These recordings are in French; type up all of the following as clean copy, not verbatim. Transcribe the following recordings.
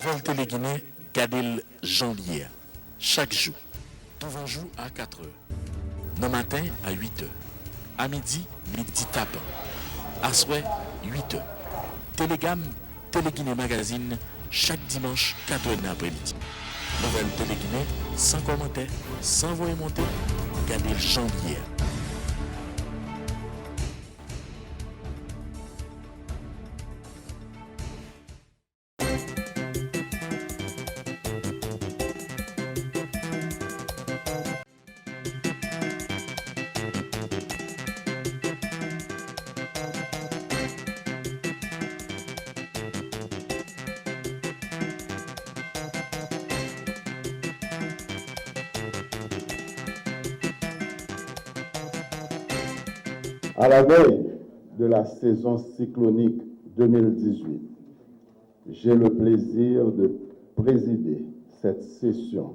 Volte les Guinées, Gadel Janvier. Chaque jour. Devant jour à 4 heures. Le matin à 8 heures. À midi, midi tapant. À soir, 8 heures. Télégamme, Téléguinée Magazine, chaque dimanche, 4 heures d'après-midi. Nouvelle Téléguinée, sans commentaire, sans voix monter, Gadel Janvier. À la veille de la saison cyclonique 2018, j'ai le plaisir de présider cette session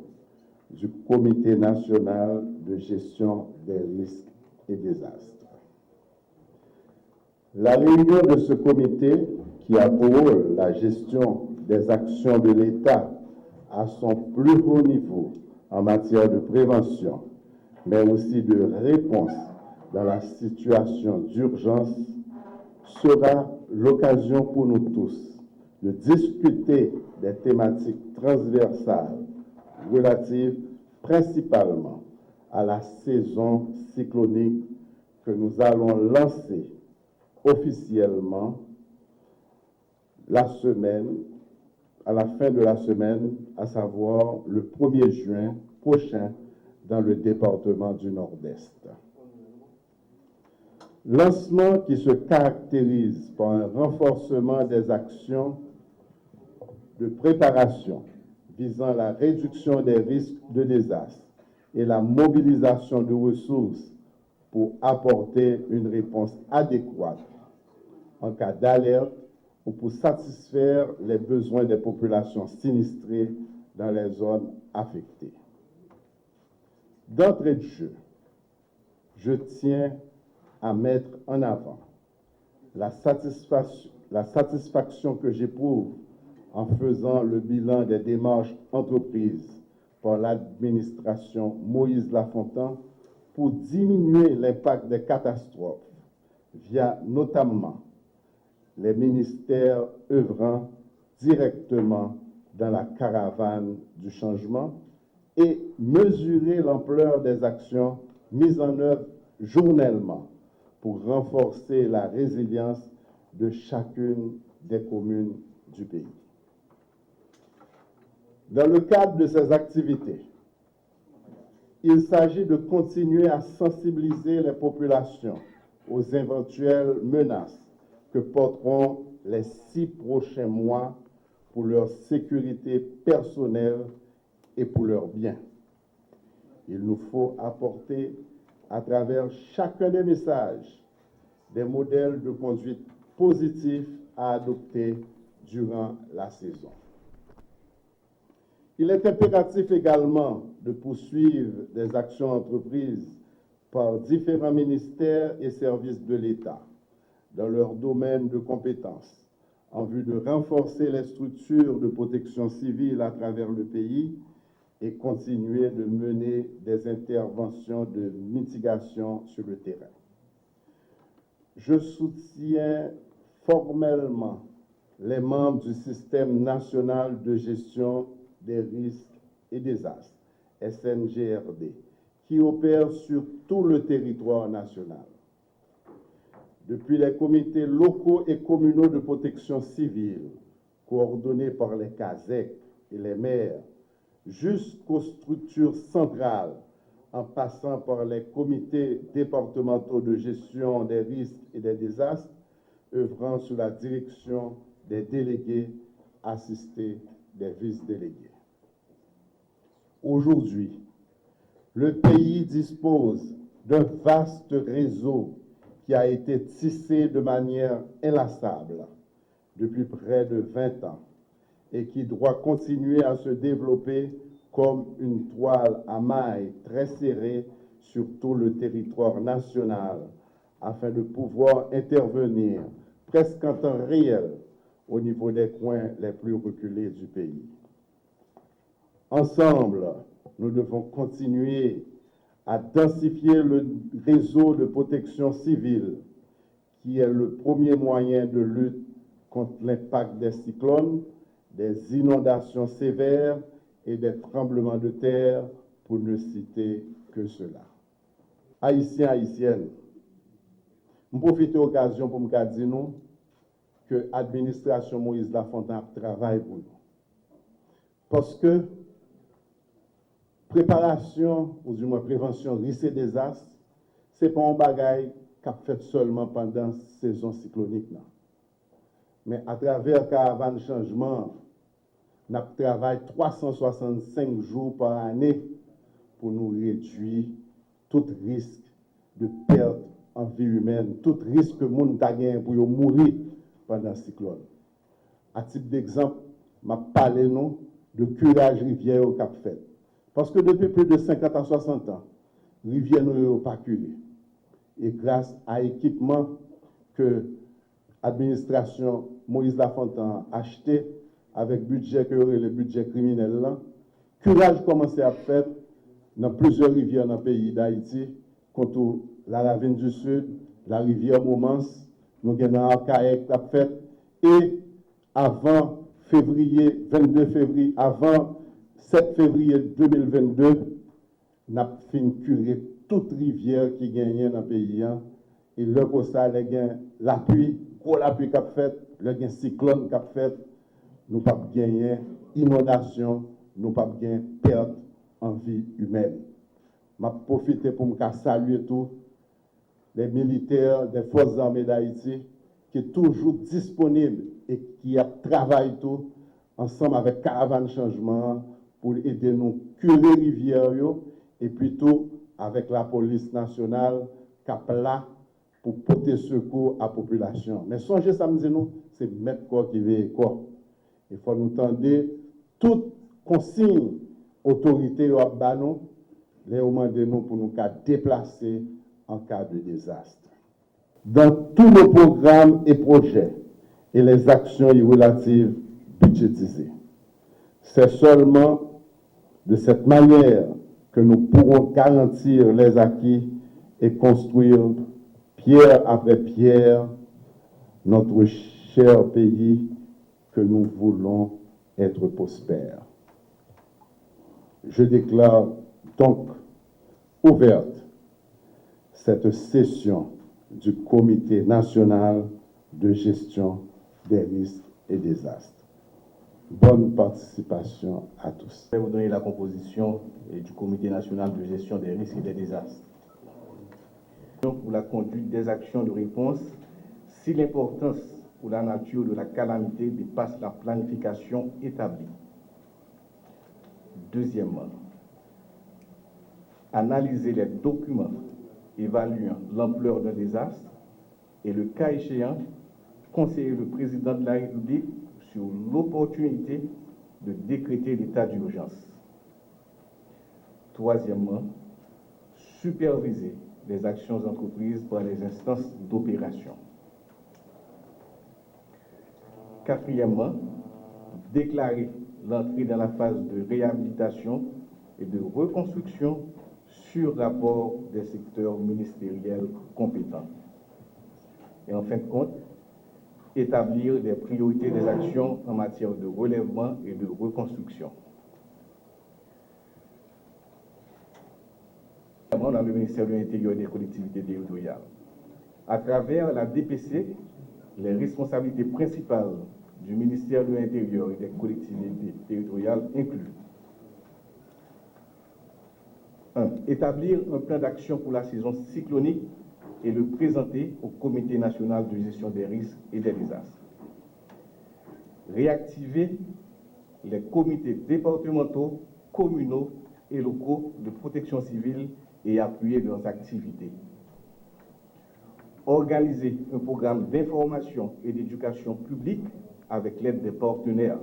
du Comité national de gestion des risques et désastres. La réunion de ce comité, qui a pour rôle la gestion des actions de l'État à son plus haut niveau en matière de prévention, mais aussi de réponse dans la situation d'urgence, sera l'occasion pour nous tous de discuter des thématiques transversales relatives principalement à la saison cyclonique que nous allons lancer officiellement à la fin de la semaine, à savoir le 1er juin prochain dans le département du Nord-Est. Lancement qui se caractérise par un renforcement des actions de préparation visant la réduction des risques de désastre et la mobilisation de ressources pour apporter une réponse adéquate en cas d'alerte ou pour satisfaire les besoins des populations sinistrées dans les zones affectées. D'entrée de jeu, je tiens à mettre en avant la satisfaction que j'éprouve en faisant le bilan des démarches entreprises par l'administration Moïse Lafontaine pour diminuer l'impact des catastrophes via notamment les ministères œuvrant directement dans la caravane du changement et mesurer l'ampleur des actions mises en œuvre journellement pour renforcer la résilience de chacune des communes du pays. Dans le cadre de ces activités, il s'agit de continuer à sensibiliser les populations aux éventuelles menaces que porteront les 6 prochains mois pour leur sécurité personnelle et pour leurs biens. Il nous faut apporter à travers chacun des messages des modèles de conduite positifs à adopter durant la saison. Il est impératif également de poursuivre des actions entreprises par différents ministères et services de l'État dans leur domaine de compétences en vue de renforcer les structures de protection civile à travers le pays et continuer de mener des interventions de mitigation sur le terrain. Je soutiens formellement les membres du Système national de gestion des risques et désastres, SNGRD, qui opèrent sur tout le territoire national. Depuis les comités locaux et communaux de protection civile, coordonnés par les CASEC et les maires, jusqu'aux structures centrales, en passant par les comités départementaux de gestion des risques et des désastres, œuvrant sous la direction des délégués assistés des vice-délégués. Aujourd'hui, le pays dispose d'un vaste réseau qui a été tissé de manière inlassable depuis près de 20 ans et qui doit continuer à se développer comme une toile à mailles très serrée sur tout le territoire national afin de pouvoir intervenir presque en temps réel au niveau des coins les plus reculés du pays. Ensemble, nous devons continuer à densifier le réseau de protection civile, qui est le premier moyen de lutte contre l'impact des cyclones, des inondations sévères et des tremblements de terre, pour ne citer que cela. Haïtiens, Haïtiennes, je profite de l'occasion pour me dire que l'administration Moïse Lafontaine travaille pour nous. Parce que préparation, ou du moins prévention risque et désastre, ce n'est pas un bagage qu'a fait seulement pendant la saison cyclonique. Non. Mais à travers Caravane Changement, nous travaillons 365 jours par année pour nous réduire tout risque de perte en vie humaine, tout risque que le monde a gagné pour mourir pendant le cyclone. À titre d'exemple, je parlé de curage rivière au Cap Fait. Parce que depuis plus de 50 à 60 ans, rivière n'est pas curée. Et grâce à l'équipement que l'administration Moïse Lafontaine a acheté avec budget que le budget criminel là, curage commençait à faire dans plusieurs rivières dans le pays d'Haïti, contre la Ravine du Sud, la rivière Momence, nous avons Arcaïque à fait, et avant février, 22 février, avant 7 février 2022, nous avons fini curer toute rivière qui gagnait dans le pays. Et le ça, l'appui, gros l'appui qu'a fait, le cyclone qu'a fait, nous pas gagner inondation, nous pas gagner perte en vie humaine. Je profite pour me saluer tous les militaires des forces armées d'Haïti qui sont toujours disponibles et qui travaillent tout ensemble avec Caravane Changement pour aider nous curer rivière et plutôt avec la police nationale qui est là pour porter secours à la population. Mais songez samedi nous, c'est mettre quoi qui veut quoi. Il faut nous tendre toute consigne autorité au Abano, les demander nous pour nous déplacer en cas de désastre. Dans tous nos programmes et projets et les actions relatives budgétisées, c'est seulement de cette manière que nous pourrons garantir les acquis et construire pierre après pierre notre cher pays que nous voulons être prospère. Je déclare donc ouverte cette session du Comité national de gestion des risques et désastres. Bonne participation à tous. Je vais vous donner la composition du Comité national de gestion des risques et des désastres. Pour la conduite des actions de réponse, si l'importance ou la nature de la calamité dépasse la planification établie. Deuxièmement, analyser les documents évaluant l'ampleur d'un désastre et, le cas échéant, conseiller le président de la République sur l'opportunité de décréter l'état d'urgence. Troisièmement, superviser les actions entreprises par les instances d'opération. Quatrièmement, déclarer l'entrée dans la phase de réhabilitation et de reconstruction sur rapport des secteurs ministériels compétents. Et en fin de compte, établir les priorités des actions en matière de relèvement et de reconstruction. Dans le ministère de l'Intérieur et des collectivités territoriales. À travers la DPC, les responsabilités principales du ministère de l'Intérieur et des collectivités territoriales incluent 1. Établir un plan d'action pour la saison cyclonique et le présenter au Comité national de gestion des risques et des désastres. Réactiver les comités départementaux, communaux et locaux de protection civile et appuyer leurs activités. Organiser un programme d'information et d'éducation publique avec l'aide des partenaires.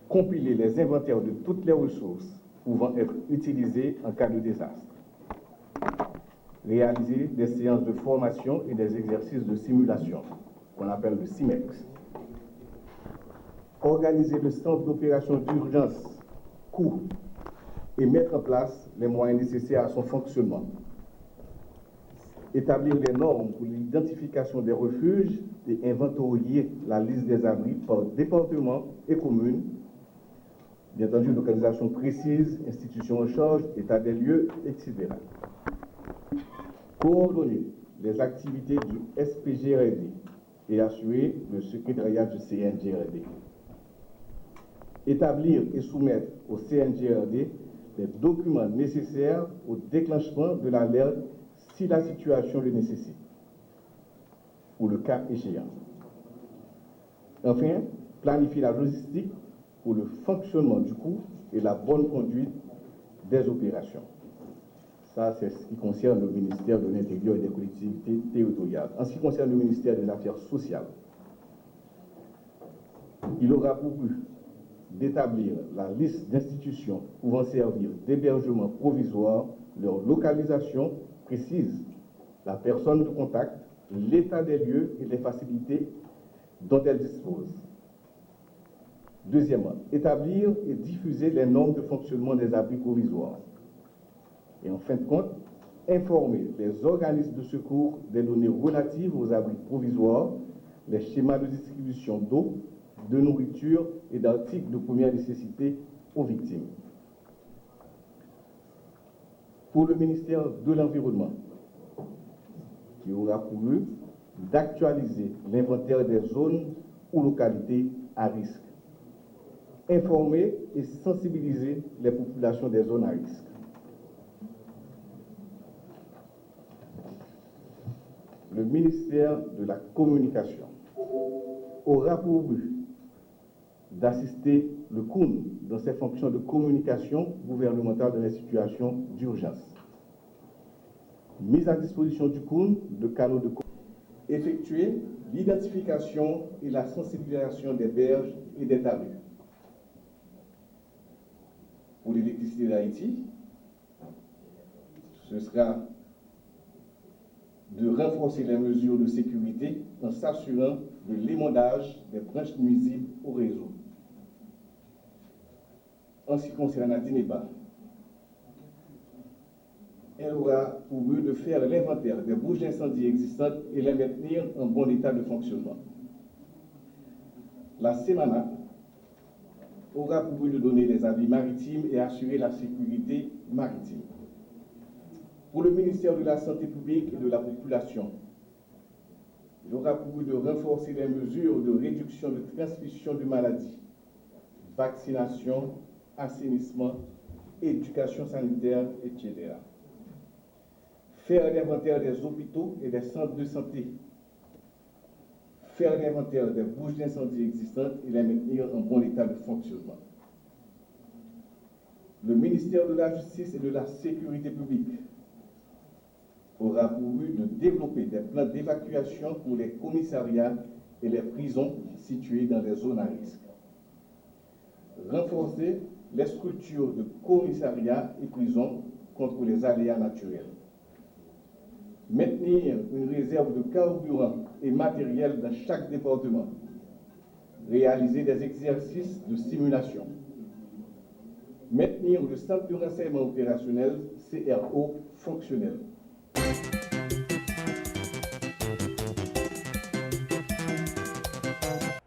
Compiler les inventaires de toutes les ressources pouvant être utilisées en cas de désastre. Réaliser des séances de formation et des exercices de simulation, qu'on appelle le CIMEX. organiser le centre d'opération d'urgence, coût, et mettre en place les moyens nécessaires à son fonctionnement. Établir des normes pour l'identification des refuges et inventorier la liste des abris par département et commune. Bien entendu, localisation précise, institutions en charge, état des lieux, etc. Coordonner les activités du SPGRD et assurer le secrétariat du CNGRD. Établir et soumettre au CNGRD les documents nécessaires au déclenchement de l'alerte si la situation le nécessite, ou le cas échéant. Enfin, planifier la logistique pour le fonctionnement du coût et la bonne conduite des opérations. Ça, c'est ce qui concerne le ministère de l'Intérieur et des collectivités territoriales. En ce qui concerne le ministère des Affaires sociales, il aura pour but d'établir la liste d'institutions pouvant servir d'hébergement provisoire, leur localisation précise, la personne de contact, l'état des lieux et les facilités dont elles disposent. Deuxièmement, établir et diffuser les normes de fonctionnement des abris provisoires. Et en fin de compte, informer les organismes de secours des données relatives aux abris provisoires, les schémas de distribution d'eau, de nourriture et d'articles de première nécessité aux victimes. Pour le ministère de l'Environnement, qui aura pour but d'actualiser l'inventaire des zones ou localités à risque, informer et sensibiliser les populations des zones à risque. Le ministère de la Communication aura pour but d'assister le COUN dans ses fonctions de communication gouvernementale dans les situations d'urgence. Mise à disposition du COUN de canaux de effectuer l'identification et la sensibilisation des berges et des talus. Pour l'électricité d'Haïti, ce sera de renforcer les mesures de sécurité en s'assurant de l'émondage des branches nuisibles au réseau. En ce qui concerne la DINEBA, elle aura pour but de faire l'inventaire des bouches d'incendie existantes et les maintenir en bon état de fonctionnement. La SEMANA aura pour but de donner des avis maritimes et assurer la sécurité maritime. Pour le ministère de la Santé publique et de la Population, il aura pour but de renforcer les mesures de réduction de transmission de maladies, vaccination, assainissement, éducation sanitaire, etc. Faire l'inventaire des hôpitaux et des centres de santé. Faire l'inventaire des bouches d'incendie existantes et les maintenir en bon état de fonctionnement. Le ministère de la Justice et de la Sécurité publique aura pour but de développer des plans d'évacuation pour les commissariats et les prisons situées dans les zones à risque. Renforcer les structures de commissariats et prisons contre les aléas naturels. Maintenir une réserve de carburant et matériel dans chaque département. Réaliser des exercices de simulation. Maintenir le centre de renseignement opérationnel, CRO, fonctionnel.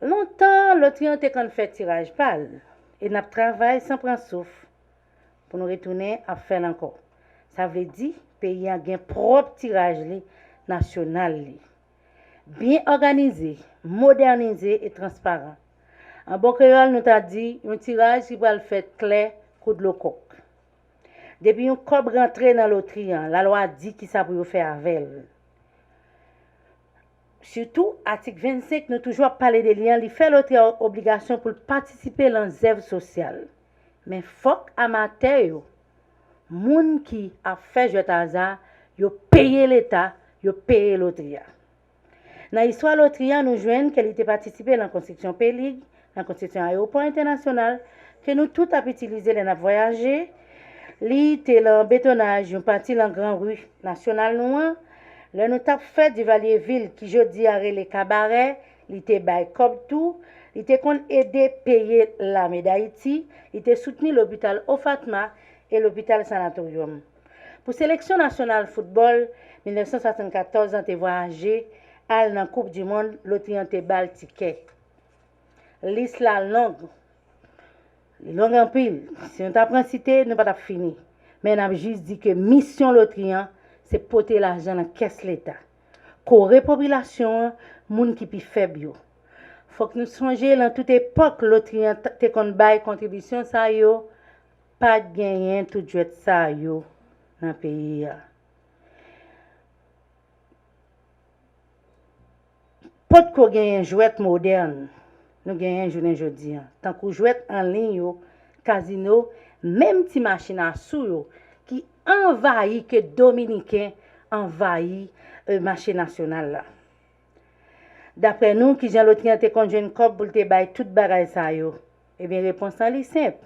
Longtemps, l'autre était quand fait tirage pâle et n'a travail sans prendre souffle pour nous retourner à faire encore. Ça veut dire pays a un propre tirage national bien organisé, modernisé et transparent. En bon créole, nous t'a dit un tirage qui va le faire clair coup de coq. Depuis un cob rentré dans l'autrian, la loi dit qui ça pour faire avec elle. Surtout, article 25, nous toujours parlé des liens, il fait l'autre obligation pour participer dans l'œuvre sociale. Mais faut amateur, moun qui a fait jeu hasard, yo paye l'État, yo paye l'autrian. Dans l'histoire de l'autrian, nous joignons qu'elle était participé dans la construction Pélig, dans la construction aéroport international, que nous tout avons utilisé les voyager, l'ité le bétonnage, une partie dans Grand Rue nationale noire. Là, nous avons fait du Valierville qui jeudi a les cabarets, l'ité bay comme tout, Il était aidé payer l'armée d'Haïti, il était soutenu l'hôpital Ofatma et l'hôpital Sanatorium. Pour sélection nationale football, 1974, on a voyagé à la Coupe du Monde, l'autre a bal ticket. Liste la longue en pile. Si on t'apprend cité, nous pas fini. Mais on a juste dit que mission l'autrien, c'est porter l'argent dans caisse l'État. Corée population, moun qui pi faible. Faut que nous songions dans toute époque l'autrien te kon bay contribution ça yo, pas gagner tout jouet ça yo dans pays. Pas de ko gagner jouet moderne. Nous gagnons journée aujourd'hui. Tant qu'on joue en ligne, casino, même si machine à sous qui envahit que Dominicain envahit marché national là. D'après nous, qui Jean Lotien te conduit une cop pour te bailler toute bagaille ça yo. Eh bien, réponse est simple.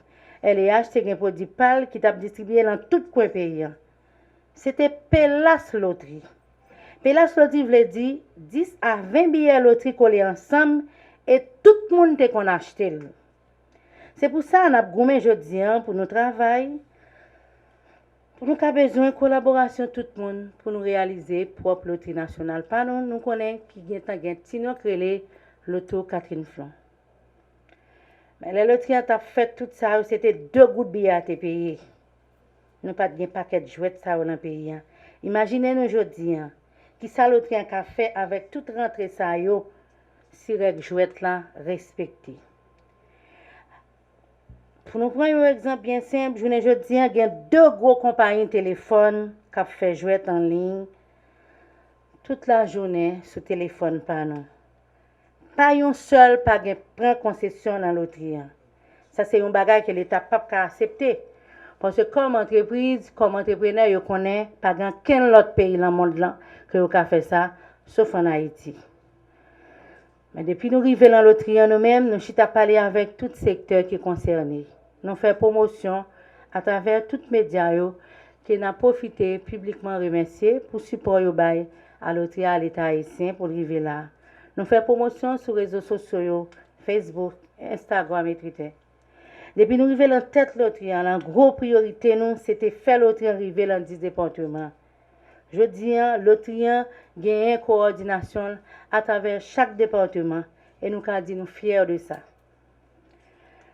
LEH c'est un produit pâle qui t'a distribué dans tout coin pays. C'était Pélas Loterie. Pélas Loterie veut dire 10 à 20 billets loterie collés ensemble et tout le monde te qu'on acheté. C'est pour ça qu'on a goumé aujourd'hui pour nous travailler. Pour nous avons besoin de collaboration tout le monde pour nous réaliser propre loterie nationale. Pas nous connaissons qui gagne tino créé l'auto Catherine Flon. Mais les loteries ont fait tout ça, c'était 2 gouttes de billets à te payer. Nous pas de paquet de jouets ça dans le pays. Imaginez-nous aujourd'hui qui ça loterie a fait avec toute rentrée ça yo. Si règle jouette là respectée. Pour nous prendre un exemple bien simple, je dis il y a 2 gros compagnies de téléphone qui fait jouette en ligne toute la journée sur téléphone pas non. Pas un seul pas prend concession dans loterie. Ça c'est un bagage que l'État pas accepter parce que comme entreprise, comme entrepreneur, yo connaît pas dans quel autre pays dans le monde là que yo fait ça sauf en Haïti. Mais depuis nous arrivons dans loterie nous-mêmes, nous chita parler avec tout secteur qui est concerné. Nous faisons promotion à travers tous les médias qui n'a profité publiquement remercier pour support yo bail à loterie à l'État haïtien pour arriver là. Nous faisons promotion sur les réseaux sociaux, Facebook, Instagram et Twitter. Depuis nous arrivons dans tête loterie, la grosse priorité nous c'était faire loterie arriver dans 10 départements. Je dis, loterie gagne une coordination à travers chaque département et nous avons dit nous fiers de ça.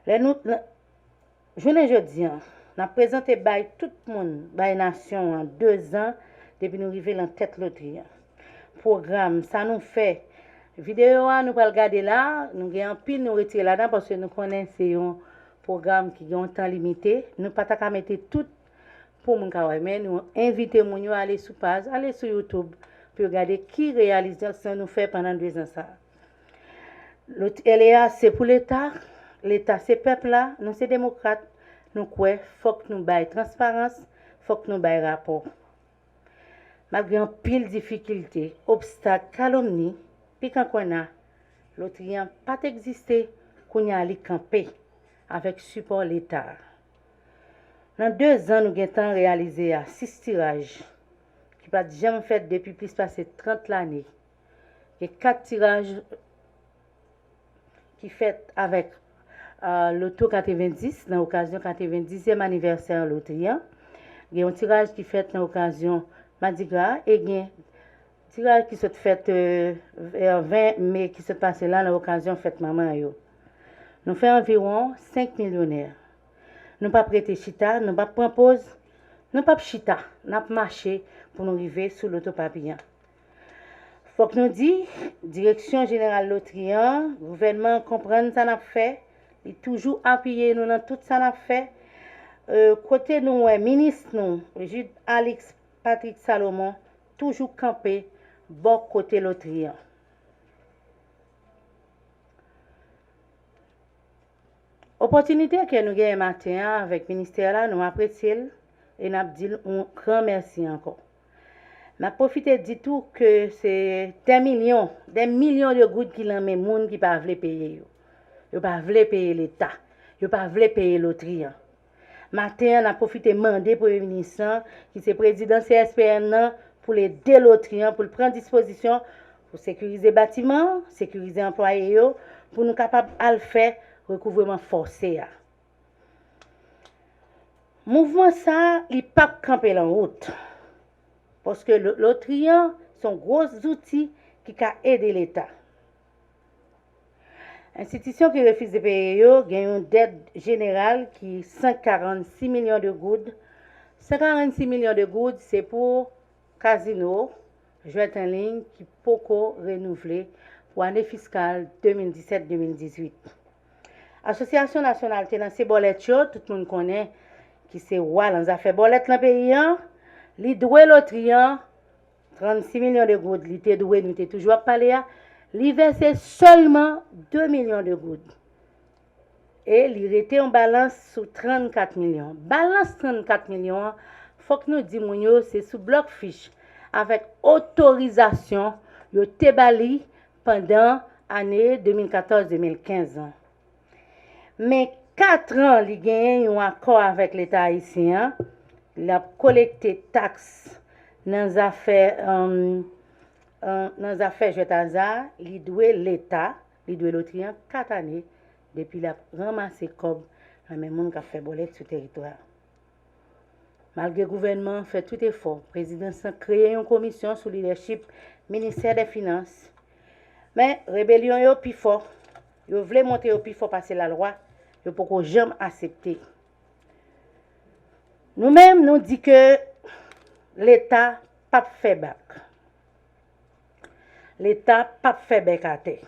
Je dis, nous avons présenté tout le monde, la nation en 2 ans depuis nous arrivons dans tête loterie. Programme, ça nous fait. Vidéo, nous allons regarder là, nous avons pile nous retirer là-dedans parce que nous connaissons un programme qui a un temps limité. Nous ne pouvons pas mettre tout pour mon travail, mais nous invitons les gens à aller sur page, aller sur YouTube pour regarder qui réalise ça nous fait pendant 2 ans ça. LEA c'est pour l'État c'est peuple là, nous c'est démocrate, nous quoi, faut que nous bail transparence, faut que nous bail rapport. Malgré un pile difficulté, obstacle, calomnie, puis quand on a l'autre pas existé, qu'on y a aller camper avec support l'État. Dans 2 ans, nous avons réalisé 6 tirages qui n'ont jamais fait depuis plus de 30 années. Et 4 tirages qui fait avec l'auto 90 dans l'occasion 90e anniversaire de loterie. Il y a un tirage qui fait dans l'occasion Mardi Gras et il y a un tirage qui s'est fait vers 20 mai qui s'est passé là dans l'occasion fête maman. Nous faisons environ 5 millionnaires. Nous ne pas prêter chita, nous ne pas prendre pause, nous ne pas chita, nous pas marcher pour nous arriver sur l'autopapillon. Faut que nous dit, direction générale loterie, gouvernement comprendre ça n'a fait, il toujours appuyé nous dans tout ça n'a fait. Côté nous ministre nous, Jude Alex Patrick Salomon, toujours campé bon côté loterie. Opportunité que nous avons matin avec le ministère là, nous apprécions et nous disons un grand merci encore. Je profite de dire tout que c'est des millions de gouttes qui l'ont mis monde qui pas veulent payer. Ils pas veulent payer l'État, ils pas veulent payer loterie. Matin, on a profité de demander pour le ministre qui est président CSPN pour les déloteries pour prendre disposition pour sécuriser bâtiments, sécuriser employés, pour nous capables à le faire recouvrement forcé. Mouvement ça, il pas camper en route. Parce que l'autrian sont gros outils qui peuvent aider l'État. Institution qui refuse de payer, gagne une dette générale qui est 146 millions de gouttes. 146 millions de gouttes, c'est pour casino, jouet en ligne qui peut renouveler pour l'année fiscale 2017-2018. Association nationale qui est dans ces bolettes, tout le monde connaît qui c'est roi dans les affaires bolettes dans le pays. Li doué l'autrian 36 millions de gouttes, li te doué, nous te toujours parlé, li versé seulement 2 millions de gouttes. Et li était en balance sous 34 millions. Balance 34 millions, faut que nous disions c'est sous bloc fiche avec autorisation yo te bali pendant année 2014-2015. Mais 4 ans li gagne un accord avec l'État haïtien, il a collecté taxes dans les affaires Jetaza, il doit l'État, il doit l'autrien 4 années depuis la ramassé comme un même qui a fait bolette sur le territoire. Malgré le gouvernement fait tout effort, le président a créé une commission sous leadership ministère des Finances. Mais rébellion est plus fort. Ils voulaient monter au plus fort passer la loi, ils ne peuvent jamais accepter. Nous-mêmes, nous disons que l'État pas fait bac. L'État pas fait bac à terre.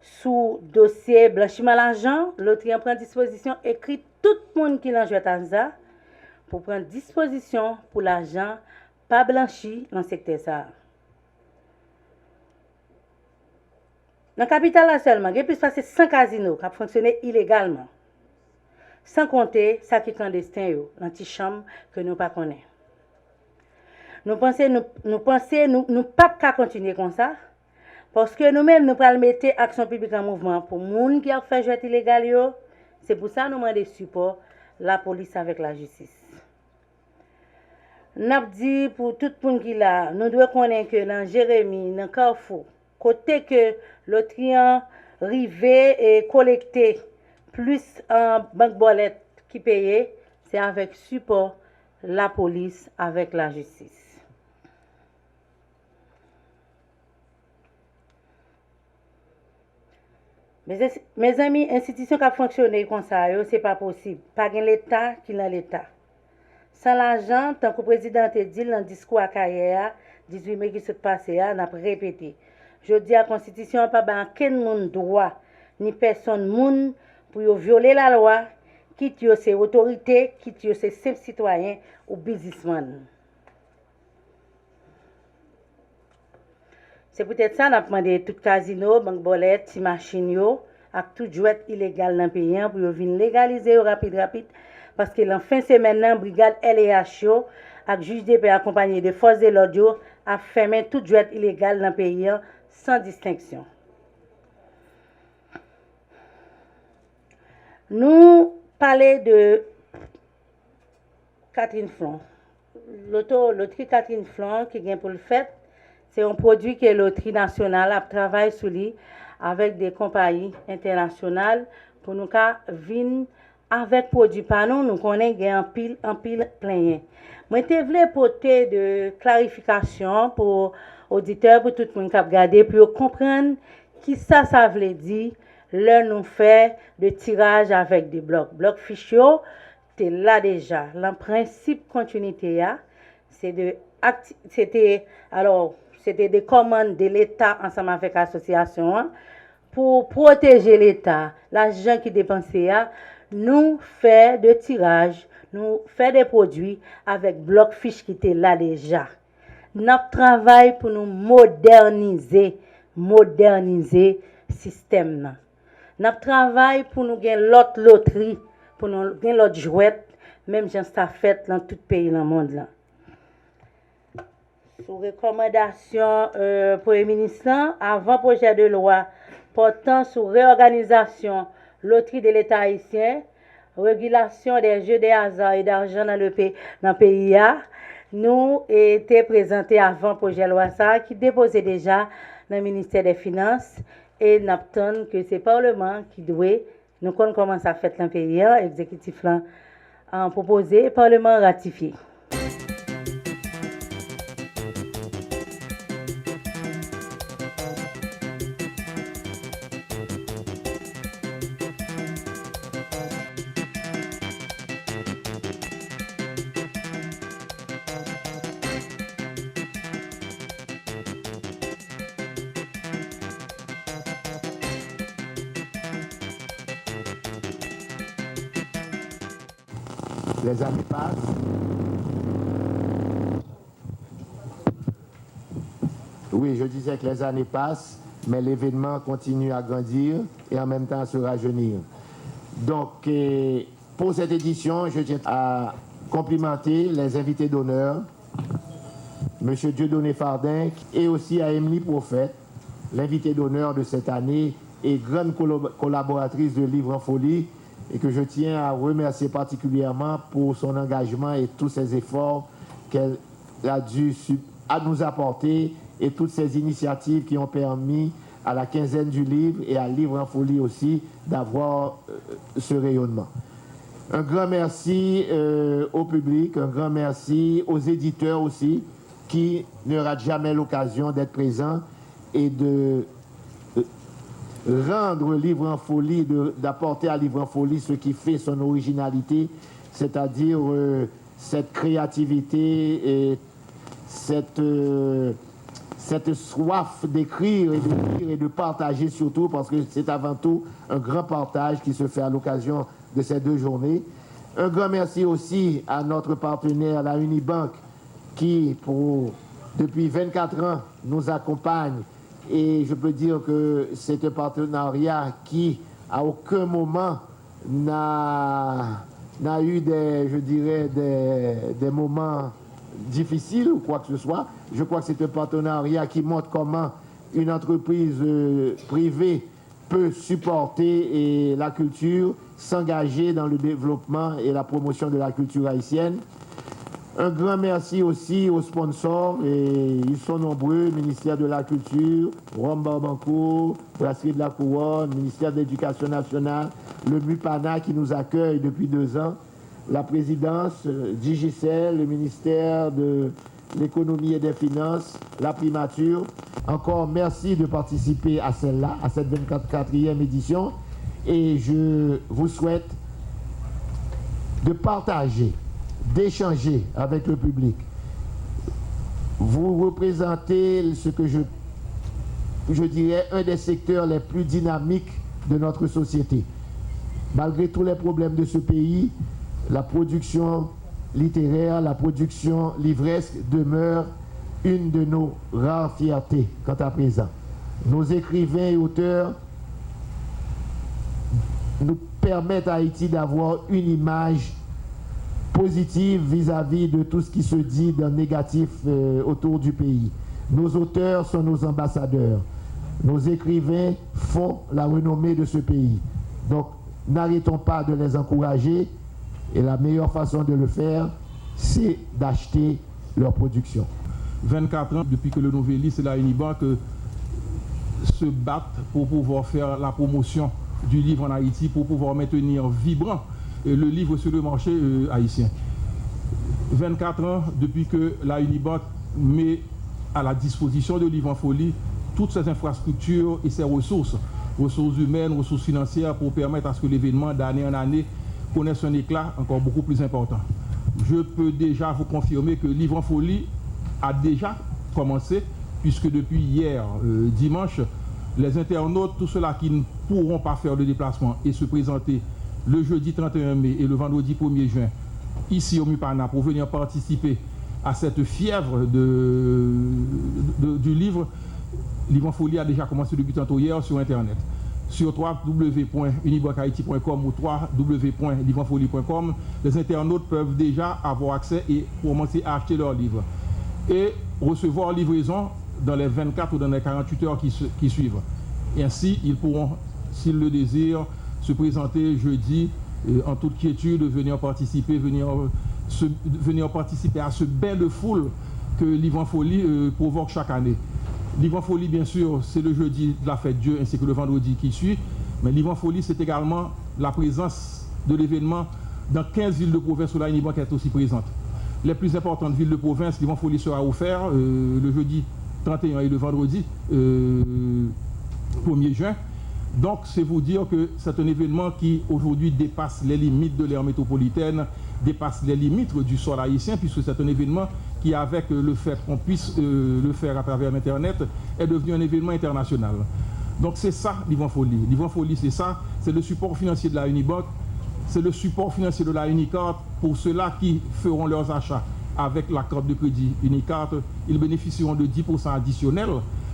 Sous dossier blanchiment l'argent, l'autre prend disposition, écrit tout le monde qui l'a joué à ça pour prendre disposition pour l'argent pas blanchi dans le secteur ça. Dans la capitale seulement, il y a plus de 100 casinos qui ont fonctionné illégalement. Sans compter ça qui est clandestin, l'antichambre que nous ne connaissons pas. Nous pas continuer comme ça. Parce que nous-mêmes, nous pouvons mettre action publique en mouvement pour les gens qui ont fait jouer illégal. C'est pour ça que nous demandons support la police avec la justice. Nous avons dit pour tout le monde qui est là, nous devons connaître que dans Jérémy, dans Carrefour, côté que l'autrien rivé et collecté plus en banque bolette qui payait, c'est avec support la police avec la justice. Mes amis, institution qui a fonctionné comme ça, c'est pas possible. Pas l'État qui est l'État. Sans l'argent, tant que le président a dit dans le discours à carrière, 18 mai qui s'est passé, on a répété. Je dis à la Constitution, pas aucun monde droit, ni personne monde pour violer la loi, quitte ses autorités, quitte ses simples citoyens ou businessmen. C'est peut-être ça, on a demandé tout casino, banque bolette, si machine, avec tout jouet illégal dans le pays, pour venir légaliser rapide. Parce que en fin de semaine, brigade LEH, avec juge de paix accompagné de forces de l'ordre, a fermé tout jouet illégal dans le pays sans distinction. Nous parlons de Catherine Flon. Loterie Catherine Flon qui vient pour le fait, c'est un produit que loterie nationale a travaillé sur lui avec des compagnies internationales pour nous venir avec produit par nous connaissons en pile plein. Moi je voulais porter de clarification pour auditeurs pour tout le monde qui a regardé pour comprendre qui ça veut dire là nous fait de tirage avec des blocs fichiers c'est là déjà le principe continuité c'était des commandes de l'État ensemble avec l'association pour protéger l'État l'argent qui dépensé nous fait de tirage nous fait des produits avec bloc fiche qui était là déjà. Notre travail pour nous moderniser système. Notre travail pour nous gagner l'autre loterie, pour nous gagner l'autre jouet, même j'en ça fait dans tout pays dans le monde là. Sous recommandation Premier ministre, avant projet de loi portant sur réorganisation loterie de l'État haïtien, régulation des jeux de hasard et d'argent dans le pays, nous était présenté avant projet de loi ça qui déposait déjà dans le ministère des Finances et nous attendons que c'est le Parlement qui doit, nous commence à faire le pays, l'exécutif a proposé, le Parlement ratifié. Les années passent. Oui, je disais que les années passent, mais l'événement continue à grandir et en même temps à se rajeunir. Donc, pour cette édition, je tiens à complimenter les invités d'honneur, M. Dieudonné Fardin, et aussi à Émilie Prophète, l'invité d'honneur de cette année et grande collaboratrice de Livre en Folie, et que je tiens à remercier particulièrement pour son engagement et tous ses efforts qu'elle a dû nous apporter et toutes ces initiatives qui ont permis à la quinzaine du livre et à Livre en Folie aussi d'avoir ce rayonnement. Un grand merci au public, un grand merci aux éditeurs aussi qui ne ratent jamais l'occasion d'être présents et de rendre Livre en Folie, d'apporter à Livre en Folie ce qui fait son originalité, c'est-à-dire cette créativité et cette soif d'écrire et de lire et de partager surtout, parce que c'est avant tout un grand partage qui se fait à l'occasion de ces 2 journées. Un grand merci aussi à notre partenaire, la Unibank, qui depuis 24 ans nous accompagne. Et je peux dire que c'est un partenariat qui, à aucun moment, n'a eu des moments difficiles ou quoi que ce soit. Je crois que c'est un partenariat qui montre comment une entreprise privée peut supporter la culture, s'engager dans le développement et la promotion de la culture haïtienne. Un grand merci aussi aux sponsors, et ils sont nombreux, ministère de la Culture, Rome Barbancourt, Brasserie de la Couronne, ministère de l'Éducation nationale, le MUPANA qui nous accueille depuis 2 ans, la présidence, Digicel, le ministère de l'Économie et des Finances, la primature. Encore merci de participer à celle-là, à cette 24e édition, et je vous souhaite de partager, d'échanger avec le public. Vous représentez ce que je dirais un des secteurs les plus dynamiques de notre société. Malgré tous les problèmes de ce pays, la production littéraire, la production livresque demeure une de nos rares fiertés quant à présent. Nos écrivains et auteurs nous permettent à Haïti d'avoir une image positive vis-à-vis de tout ce qui se dit d'un négatif autour du pays. Nos auteurs sont nos ambassadeurs. Nos écrivains font la renommée de ce pays. Donc, n'arrêtons pas de les encourager, et la meilleure façon de le faire, c'est d'acheter leur production. 24 ans depuis que le Novellis et la Unibank se battent pour pouvoir faire la promotion du livre en Haïti, pour pouvoir maintenir vibrant le livre sur le marché haïtien. 24 ans depuis que la Unibank met à la disposition de Livre en Folie toutes ses infrastructures et ses ressources humaines, ressources financières, pour permettre à ce que l'événement d'année en année connaisse un éclat encore beaucoup plus important. Je peux déjà vous confirmer que Livre en Folie a déjà commencé, puisque depuis hier, dimanche, les internautes, tous ceux-là qui ne pourront pas faire le déplacement et se présenter le jeudi 31 mai et le vendredi 1er juin, ici au MUPANA, pour venir participer à cette fièvre du livre. Livre en Folie a déjà commencé depuis tantôt hier sur Internet. Sur www.unibankhaiti.com ou www.livreenfolie.com, les internautes peuvent déjà avoir accès et commencer à acheter leurs livres et recevoir livraison dans les 24 ou dans les 48 heures qui suivent. Et ainsi, ils pourront, s'ils le désirent, se présenter jeudi en toute quiétude, venir participer à ce bain de foule que Livre en Folie provoque chaque année. Livre en folie, bien sûr, c'est le jeudi de la fête Dieu ainsi que le vendredi qui suit. Mais Livre en folie, c'est également la présence de l'événement dans 15 villes de province où la Unibank est aussi présente. Les plus importantes villes de province, Livre en folie sera offert le jeudi 31 et le vendredi 1er juin. Donc, c'est vous dire que c'est un événement qui, aujourd'hui, dépasse les limites de l'ère métropolitaine, dépasse les limites du sol haïtien, puisque c'est un événement qui, avec le fait qu'on puisse le faire à travers Internet, est devenu un événement international. Donc, c'est ça, Livre en folie. Livre en folie, c'est ça. C'est le support financier de la Unibank, c'est le support financier de la Unicard pour ceux-là qui feront leurs achats avec la carte de crédit Unicard. Ils bénéficieront de 10% additionnels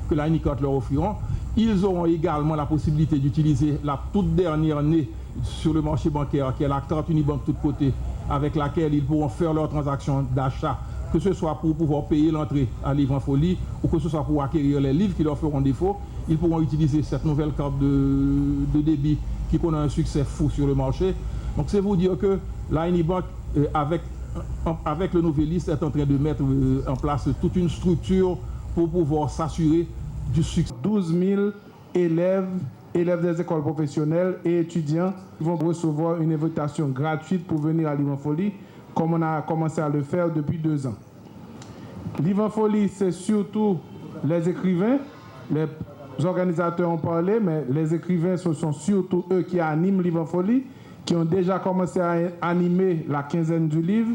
que la Unicard leur offriront. Ils auront également la possibilité d'utiliser la toute dernière née sur le marché bancaire, qui est la carte Unibank tout côté, avec laquelle ils pourront faire leurs transactions d'achat, que ce soit pour pouvoir payer l'entrée à Livre en folie ou que ce soit pour acquérir les livres qui leur feront défaut. Ils pourront utiliser cette nouvelle carte de débit qui connaît un succès fou sur le marché. Donc c'est vous dire que la Unibank, avec le Novelis, est en train de mettre en place toute une structure pour pouvoir s'assurer du succès. 12 000 élèves des écoles professionnelles et étudiants vont recevoir une invitation gratuite pour venir à Livre en folie, comme on a commencé à le faire depuis 2 ans. Livre en folie, c'est surtout les écrivains. Les organisateurs ont parlé, mais les écrivains, ce sont surtout eux qui animent Livre en folie, qui ont déjà commencé à animer la quinzaine du livre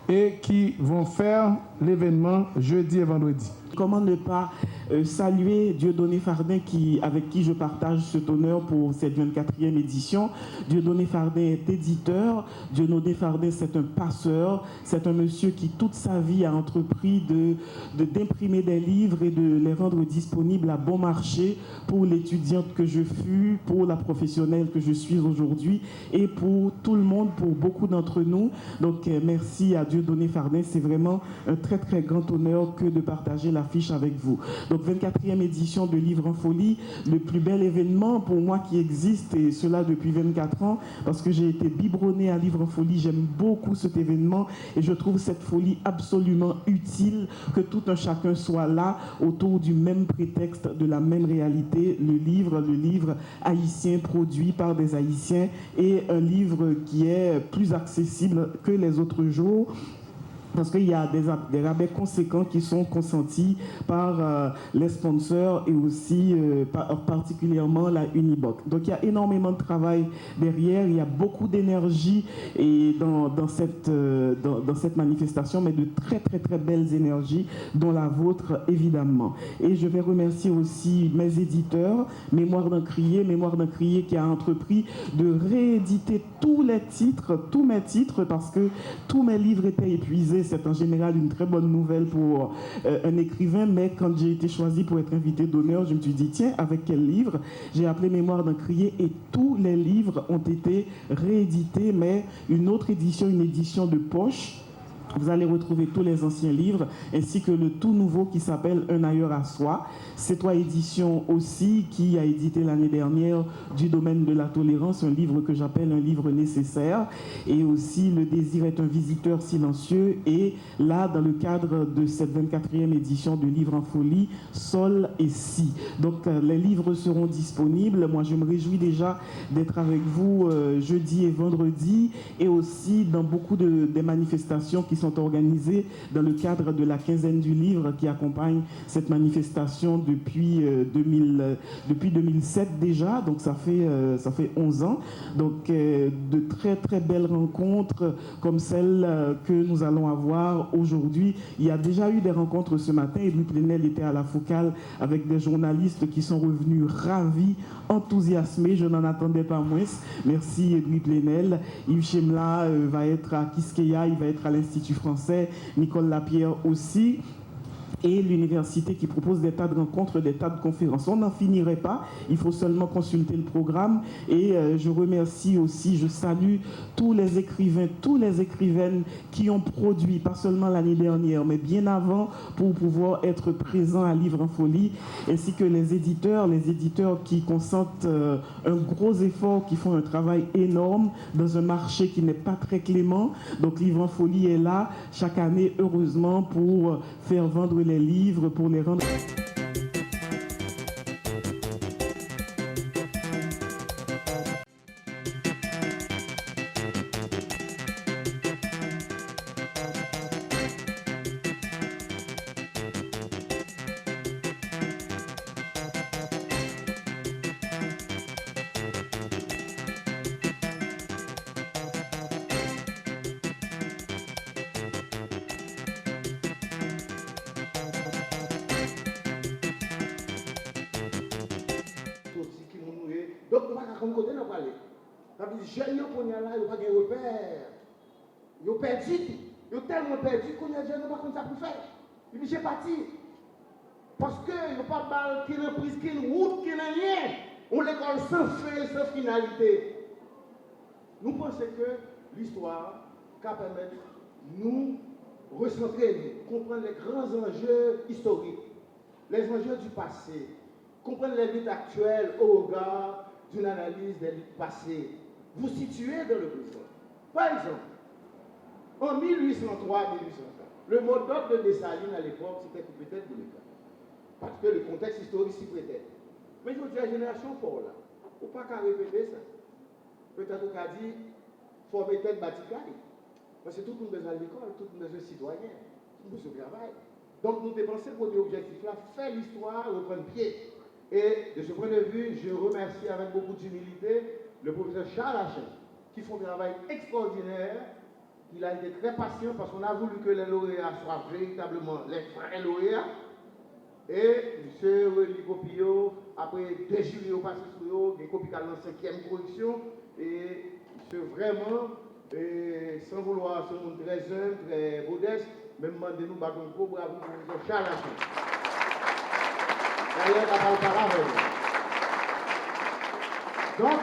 et qui vont faire l'événement jeudi et vendredi. Comment ne pas saluer Dieudonné Fardin avec qui je partage cet honneur pour cette 24e édition. Dieudonné Fardin est éditeur. Dieudonné Fardin, c'est un passeur. C'est un monsieur qui, toute sa vie, a entrepris d'imprimer des livres et de les rendre disponibles à bon marché pour l'étudiante que je fus, pour la professionnelle que je suis aujourd'hui et pour tout le monde, pour beaucoup d'entre nous. Donc, merci à Dieudonné Fardin. C'est vraiment un très, très grand honneur que de partager l'affiche avec vous. Donc, 24e édition de Livre en folie, le plus bel événement pour moi qui existe, et cela depuis 24 ans, parce que j'ai été biberonné à Livre en folie. J'aime beaucoup cet événement et je trouve cette folie absolument utile, que tout un chacun soit là autour du même prétexte, de la même réalité, le livre haïtien produit par des Haïtiens et un livre qui est plus accessible que les autres jours, parce qu'il y a des rabais conséquents qui sont consentis par les sponsors et aussi particulièrement la Unibank. Donc il y a énormément de travail derrière, il y a beaucoup d'énergie et dans cette manifestation, mais de très très très belles énergies, dont la vôtre évidemment. Et je vais remercier aussi mes éditeurs, Mémoire d'un crier qui a entrepris de rééditer tous mes titres, parce que tous mes livres étaient épuisés. C'est en général une très bonne nouvelle pour un écrivain, mais quand j'ai été choisi pour être invité d'honneur, je me suis dit, tiens, avec quel livre? J'ai appelé Mémoire d'un crier et tous les livres ont été réédités, mais une autre édition, une édition de poche. Vous allez retrouver tous les anciens livres, ainsi que le tout nouveau qui s'appelle Un ailleurs à soi. C'est toi édition aussi, qui a édité l'année dernière Du domaine de la tolérance, un livre que j'appelle un livre nécessaire. Et aussi Le désir est un visiteur silencieux. Et là, dans le cadre de cette 24e édition de Livre en folie, Sol et Si. Donc, les livres seront disponibles. Moi, je me réjouis déjà d'être avec vous jeudi et vendredi, et aussi dans beaucoup des manifestations qui sont organisées dans le cadre de la quinzaine du livre qui accompagne cette manifestation depuis 2007 déjà, donc ça fait 11 ans. Donc de très très belles rencontres comme celle que nous allons avoir aujourd'hui. Il y a déjà eu des rencontres ce matin. Edouard Plenel était à la Focale avec des journalistes qui sont revenus ravis, enthousiasmés. Je n'en attendais pas moins. Merci Edouard Plenel. Yves Chemla va être à Quisqueya, il va être à l'Institut français, Nicole Lapierre aussi, et l'université qui propose des tas de rencontres, des tas de conférences. On n'en finirait pas, il faut seulement consulter le programme. Et je remercie aussi, je salue tous les écrivains, tous les écrivaines qui ont produit, pas seulement l'année dernière, mais bien avant, pour pouvoir être présents à Livre en folie, ainsi que les éditeurs qui consentent un gros effort, qui font un travail énorme dans un marché qui n'est pas très clément. Donc Livre en folie est là chaque année, heureusement, pour faire vendre les livres, pour les rendre... Donc, on va à un côté, on va aller. Ça veut dire, jeunes, qu'on y a là, ils n'ont pas de repère. Ils ont perdu. Ils ont tellement perdu qu'on y a des jeunes, ils n'ont pas comme ça pour faire. Ils disent, j'ai parti. Parce qu'ils n'ont pas de balle, qu'ils n'ont prise, qu'ils n'ont route, qu'ils n'ont rien. On l'école sans fin, sans finalité. Nous pensons que l'histoire va permettre de nous recentrer, comprendre les grands enjeux historiques, les enjeux du passé, comprendre les luttes actuelles au regard d'une analyse des luttes passées, vous situer dans le présent. Par exemple, en 1803-1804, le mot d'ordre de Dessalines à l'époque, c'était peut-être de l'État. Parce que le contexte historique s'y prêtait. Mais je dis à la génération pour là, il ne faut pas qu'à répéter ça. Peut-être qu'on a dit, former tête baticaille. Parce que tout le monde besoin de l'école, tout le monde besoin de citoyen, tout le monde besoin de travail. Donc nous dépensons pour l'objectif là, faire l'histoire, reprendre pied. Et de ce point de vue, je remercie avec beaucoup d'humilité le professeur Charles Hachin, qui font un travail extraordinaire. Il a été très patient parce qu'on a voulu que les lauréats soient véritablement les vrais lauréats. Et M. Lico Pio, après 2 jurys au passé sur eux, des copies dans la 5e correction, et M. vraiment, sans vouloir se montrer très humble, très modeste, même demandez-nous bâton pour bravo pour M. Charles Hachin. D'ailleurs, on va parler. Donc,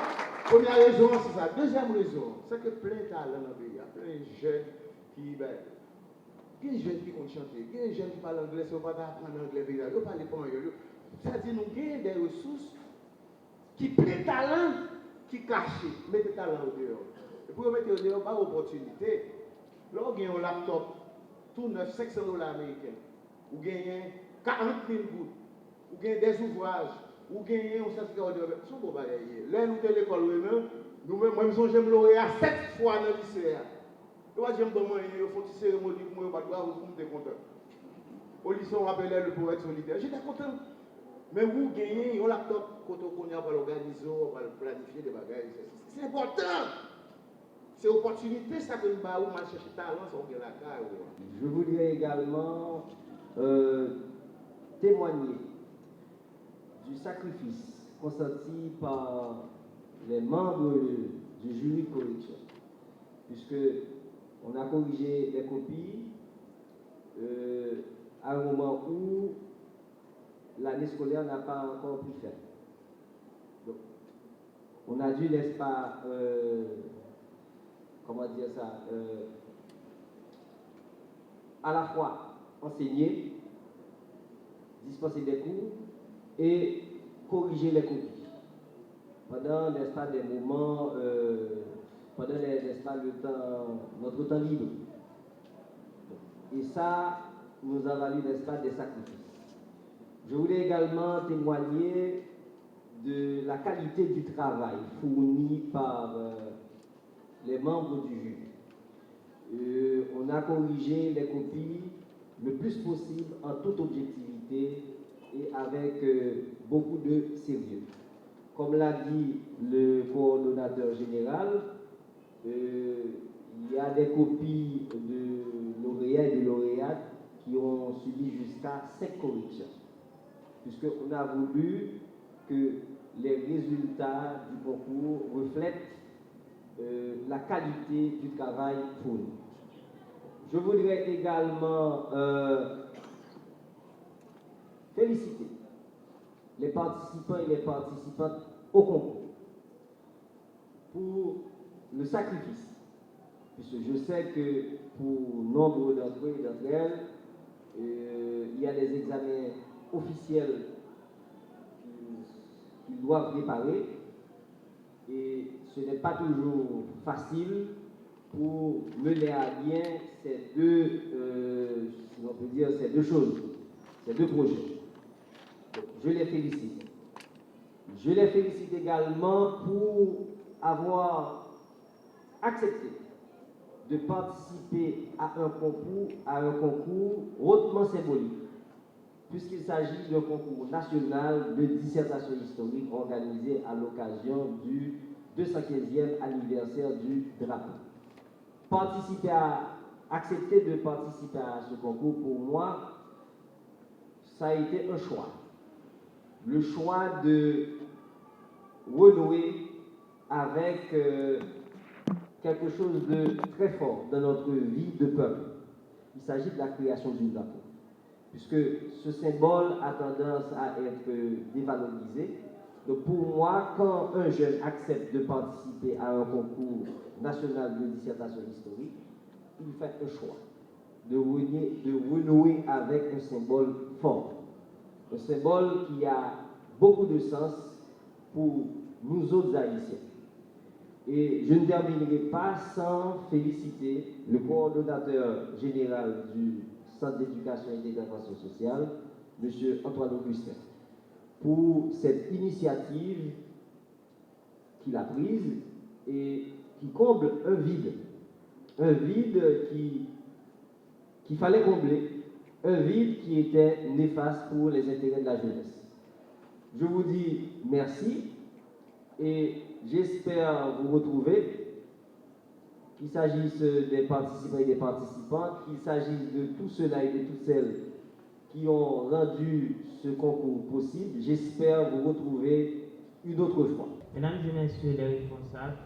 première raison, c'est ça. Deuxième raison, c'est que plein de talents dans le pays, plein de jeunes qui, il y a des jeunes qui ont chanté, il y a des jeunes qui parlent anglais, ils ne pas apprendre anglais, ils ne parlent pas anglais. C'est-à-dire nous avons des ressources qui plein de talents qui cachent, mettent des talents au dehors. Et pour mettre au dehors, pas d'opportunité. Là, vous avez un laptop, tout neuf, $500 américains. Vous gagnez 40 000 gouttes. Vous gagnez des ouvrages. Vous gagnez un certificat de développement. C'est un beau bagage. Là, nous sommes à l'école, nous-mêmes, moi, j'aime lauréat 7 fois dans le lycée. Moi, j'aime demander, il faut une cérémonie pour moi, vous me content. Au lycée, on rappelait le poète solitaire. J'étais content. Mais vous gagnez un laptop, quand on va l'organiser, on va planifier des bagages. C'est important. C'est opportunité, ça que nous avons chercher talent, ça on la carte. Je voudrais également témoigner du sacrifice consenti par les membres du jury de correction, puisque on a corrigé les copies à un moment où l'année scolaire n'a pas encore pu faire. Donc, on a dû, n'est-ce pas, comment dire ça, à la fois enseigner, dispenser des cours et corriger les copies pendant, n'est-ce pas, des moments, pendant, n'est-ce pas, notre temps libre. Et ça nous a valu, n'est-ce pas, des sacrifices. Je voulais également témoigner de la qualité du travail fourni par les membres du jury. On a corrigé les copies le plus possible en toute objectivité et avec beaucoup de sérieux. Comme l'a dit le coordonnateur général, il y a des copies de lauréats et de lauréates qui ont subi jusqu'à 5 corrections, puisqu'on a voulu que les résultats du concours reflètent la qualité du travail fourni. Je voudrais également féliciter les participants et les participantes au concours pour le sacrifice, puisque je sais que pour nombre d'entre eux et d'entre elles, il y a des examens officiels qu'ils doivent préparer et ce n'est pas toujours facile pour mener à bien ces deux, si on peut dire, ces deux choses, ces deux projets. Donc, je les félicite. Je les félicite également pour avoir accepté de participer à un concours hautement symbolique, puisqu'il s'agit d'un concours national de dissertation historique organisé à l'occasion du 215e anniversaire du drapeau. Accepter de participer à ce concours, pour moi, ça a été un choix. Le choix de renouer avec quelque chose de très fort dans notre vie de peuple. Il s'agit de la création du drapeau, puisque ce symbole a tendance à être dévalorisé. Donc pour moi, quand un jeune accepte de participer à un concours national de dissertation historique, il fait un choix de renouer avec un symbole fort, un symbole qui a beaucoup de sens pour nous autres Haïtiens. Et je ne terminerai pas sans féliciter le coordonnateur général du Centre d'éducation et d'intervention sociale, M. Antoine Augustin, pour cette initiative qu'il a prise et qui comble un vide qu'il fallait combler, un vide qui était néfaste pour les intérêts de la jeunesse. Je vous dis merci et j'espère vous retrouver, qu'il s'agisse des participants et des participantes, qu'il s'agisse de tous ceux-là et de toutes celles qui ont rendu ce concours possible. J'espère vous retrouver une autre fois. Mesdames et messieurs les responsables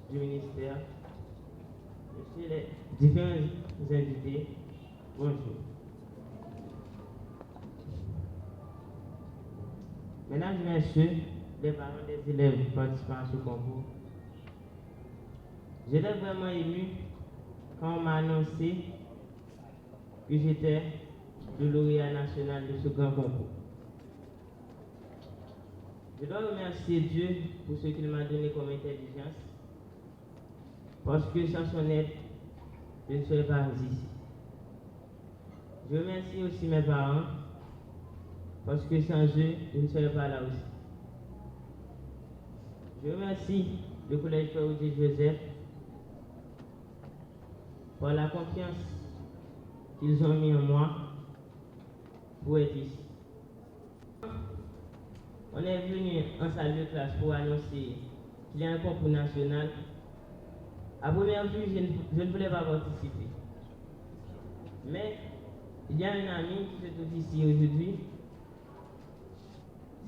du ministère, messieurs les différents invités, bonjour. Mesdames et messieurs les parents des élèves participant à ce concours, j'étais vraiment ému quand on m'a annoncé que j'étais le lauréat national de ce grand concours. Je dois remercier Dieu pour ce qu'il m'a donné comme intelligence, parce que sans son aide, je ne serais pas ici. Je remercie aussi mes parents, parce que sans eux, je ne serais pas là aussi. Je remercie le Collège Ferroudi Joseph pour la confiance qu'ils ont mis en moi pour être ici. On est venu en salle de classe pour annoncer qu'il y a un concours national. À première vue, je ne voulais pas participer. Mais il y a un ami qui se trouve ici aujourd'hui.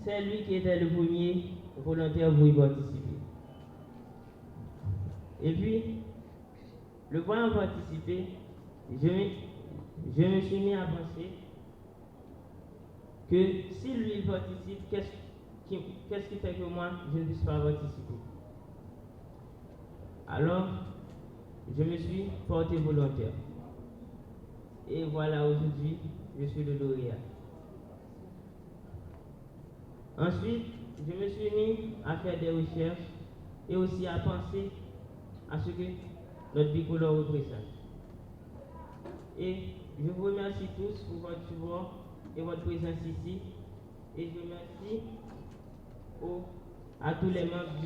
C'est lui qui était le premier volontaire pour y participer. Et puis, le voyant participer, je me suis mis à penser que si lui il participe, qu'est-ce qui fait que moi, je ne puisse pas participer? Alors, je me suis porté volontaire. Et voilà, aujourd'hui, je suis le lauréat. Ensuite, je me suis mis à faire des recherches et aussi à penser à ce que notre bicolore représente. Et je vous remercie tous pour votre support et votre présence ici. Et je remercie à tous les membres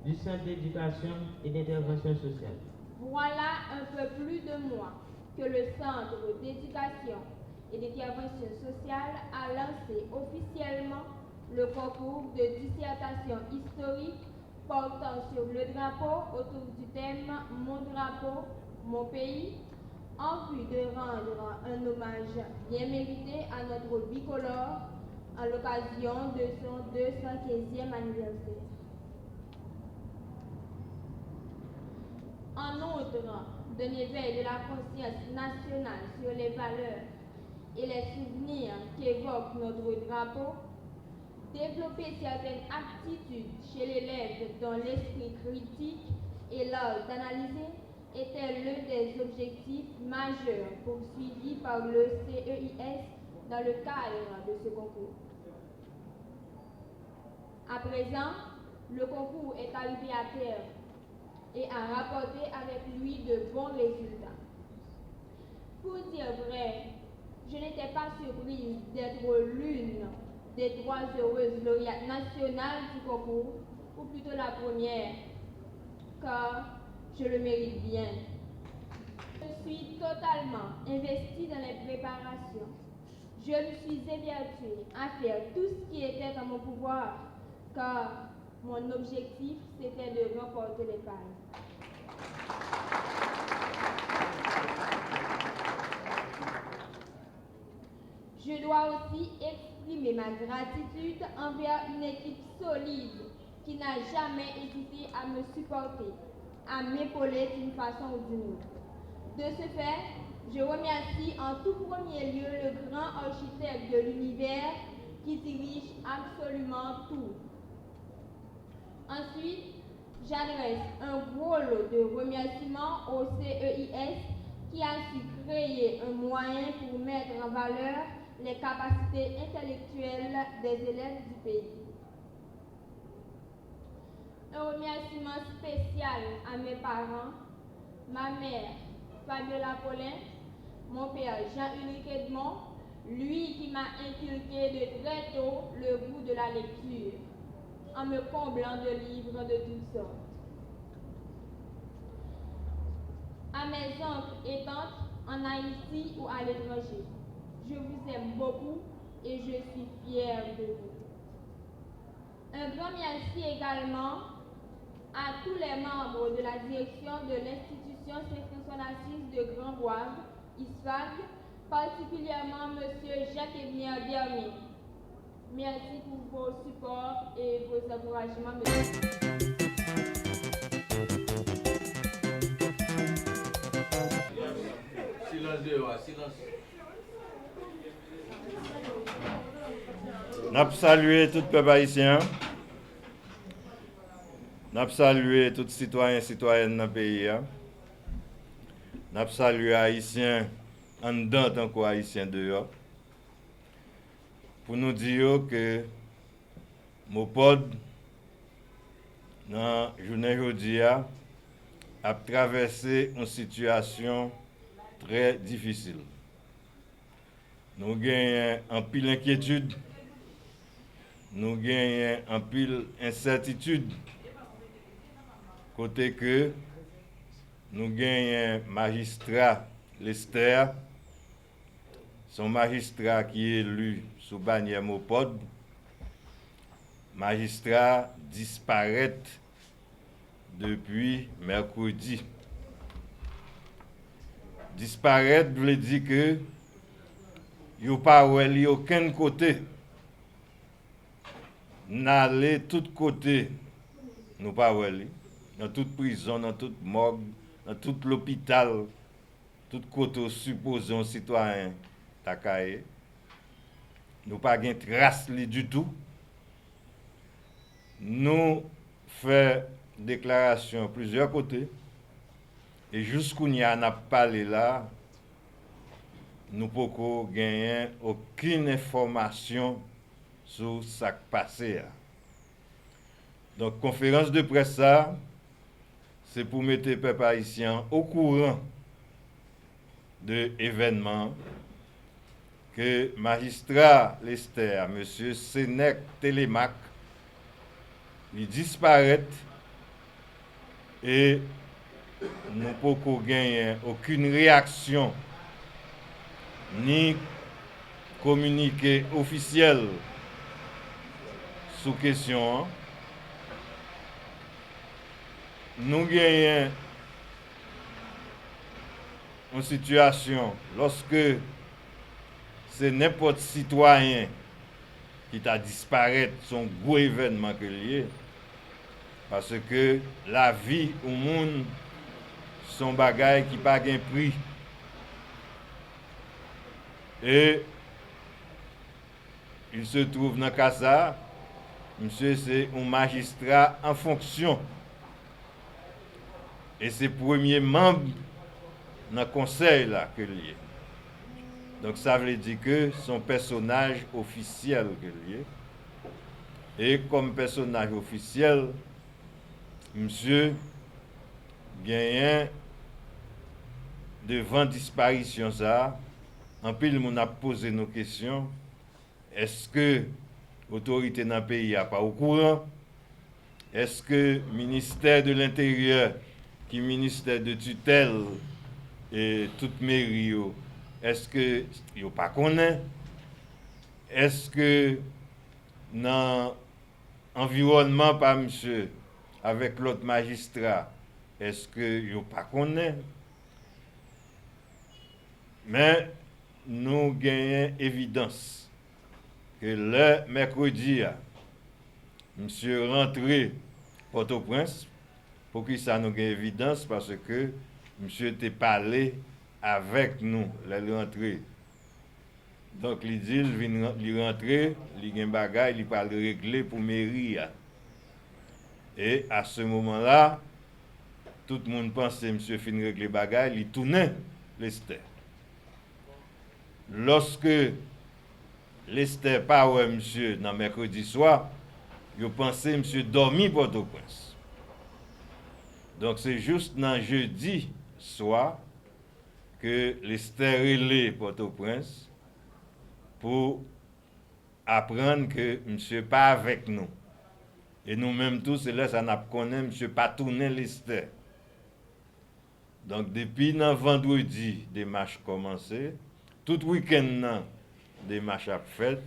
du Centre d'éducation et d'intervention sociale. Voilà un peu plus de mois que le Centre d'éducation et d'intervention sociale a lancé officiellement le concours de dissertation historique portant sur le drapeau autour du thème « Mon drapeau, mon pays » en vue de rendre un hommage bien mérité à notre bicolore à l'occasion de son 215e anniversaire. En outre d'un éveil de la conscience nationale sur les valeurs et les souvenirs qu'évoque notre drapeau, développer certaines aptitudes chez l'élève dans l'esprit critique et l'art d'analyser était l'un des objectifs majeurs poursuivis par le CEIS dans le cadre de ce concours. À présent, le concours est arrivé à terme et a rapporté avec lui de bons résultats. Pour dire vrai, je n'étais pas surprise d'être l'une des 3 heureuses lauréates nationales du concours, ou plutôt la première, car je le mérite bien. Je suis totalement investie dans les préparations. Je me suis évertuée à faire tout ce qui était en mon pouvoir, car mon objectif, c'était de remporter les palmes. Je dois aussi exprimer ma gratitude envers une équipe solide qui n'a jamais hésité à me supporter, à m'épauler d'une façon ou d'une autre. De ce fait, je remercie en tout premier lieu le grand architecte de l'univers qui dirige absolument tout. Ensuite, j'adresse un gros lot de remerciements au CEIS qui a su créer un moyen pour mettre en valeur les capacités intellectuelles des élèves du pays. Un remerciement spécial à mes parents, ma mère Fabiola Paulin, mon père Jean-Ulrich Edmond, lui qui m'a inculqué de très tôt le goût de la lecture, en me comblant de livres de toutes sortes. À mes oncles et tantes en Haïti ou à l'étranger, je vous aime beaucoup et je suis fière de vous. Un grand merci également à tous les membres de la direction de l'institution Saint-François-d'Assise de Grand-Bois, ISFAG, particulièrement M. Jacques-Ebner Dernier. Merci pour vos supports et vos encouragements, monsieur. N'a salué tout peuple haïtien. N'a salué tous citoyens et citoyennes dans le pays. N'a salué haïtiens en dedans tant qu'haïtiens dehors. Pour nous dire que Mopod dans la journée d'aujourd'hui a traversé une situation très difficile. Nous gagnons en pile inquiétude, nous gagnons en pile incertitude, côté que nous gagnons magistrat Lester, son magistrat qui est élu sous bannière Mopod, magistrat disparaît depuis mercredi. Disparaître veut dire que il n'y a pas aucun côté. N'aller tout côté, nous pas dans toute prison, dans toute morgue, dans tout l'hôpital, tout côté supposé un citoyen takaye. Nous pas gain trace du tout. Nous fait déclaration plusieurs côtés et jusqu'où n'y a parlé là, nous pouvons gagner aucune information sur ce qui s'est passé. Donc, conférence de presse, ça, c'est pour mettre les peuples haïtiens au courant de l'événement que magistrat Lester, M. Sénèque Télémac, il disparaît et nous ne pouvons gagner aucune réaction ni communiqué officiel sous question. Nous gagnons une situation lorsque c'est n'importe citoyen qui t'a disparaître, son gros événement que lié. Parce que la vie au monde, son bagage qui pas gain prix. Et il se trouve dans Casa, monsieur c'est un magistrat en fonction. Et c'est premier membre dans le conseil là que lié. Donc ça veut dire que son personnage officiel que lié. Et comme personnage officiel, monsieur gagne devant disparition ça. En pile, on a posé nos questions. Est-ce que l'autorité dans le pays n'est pas au courant? Est-ce que le ministère de l'Intérieur, qui est le ministère de tutelle et toute mairie, est-ce que vous pas connaît? Est-ce que dans l'environnement par monsieur, avec l'autre magistrat, est-ce que vous pas connaît? Mais nous gagnons évidence que le mercredi, monsieur rentré Port-au-Prince, pour que ça nous ait évidence, parce que monsieur était parlé avec nous, le rentré. Donc, il dit, il rentré, il a un bagage, il parle régler pour mairie. Et à ce moment-là, tout le monde pensait que monsieur fin régler bagage, il tournait Lester. Lorsque Lester pas ouais monsieur dans mercredi soir, il pensait monsieur dormi Port-au-Prince. Donc c'est juste dans jeudi soir que Lester relé Port-au-Prince pour apprendre que monsieur pas avec nous. Et nous-mêmes tous, c'est là ça n'a pas connu monsieur pas tourné Lester. Donc depuis vendredi, des marches commencé. Tout week-end, des marches à fait,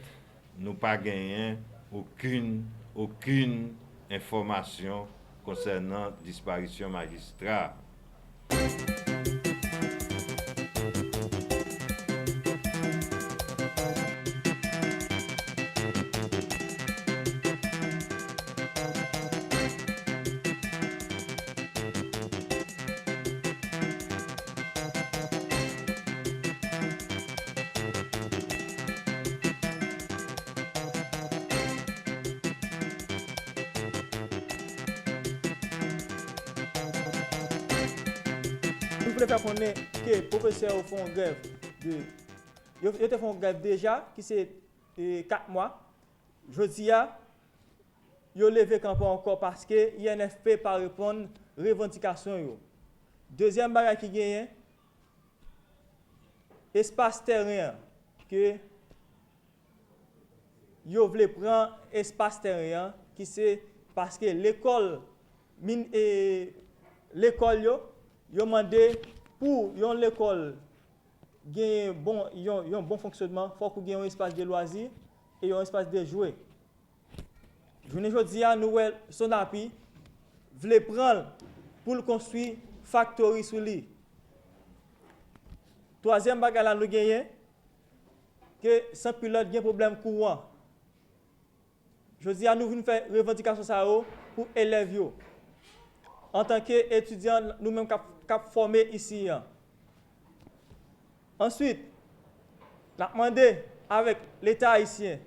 nous pas gagné aucune information concernant disparition magistrat. Nous voulons faire connaître que les professeurs font grève. Ils font grève déjà, qui c'est 4 mois. Je dis, ils ont levé campagne encore parce que l'INFP pas répondre aux revendications. Deuxième bagage qui gagne, espace terrain que ils veulent prendre espace terrain qui c'est parce que l'école ils ont demandé pour l'école gagner un bon fonctionnement, il faut qu'il y ait un espace de loisirs et un espace de jouets. Je ne dis pas nous Sonapi veut prendre pour construire factory sur lui. Troisième bagage nous gagnons que sans pilote il y a un problème courant. Je dis à nous venons faire revendication ça pour élèves en tant qu'étudiants nous-mêmes cap formés ici. Ensuite, la demandé avec l'État haïtien,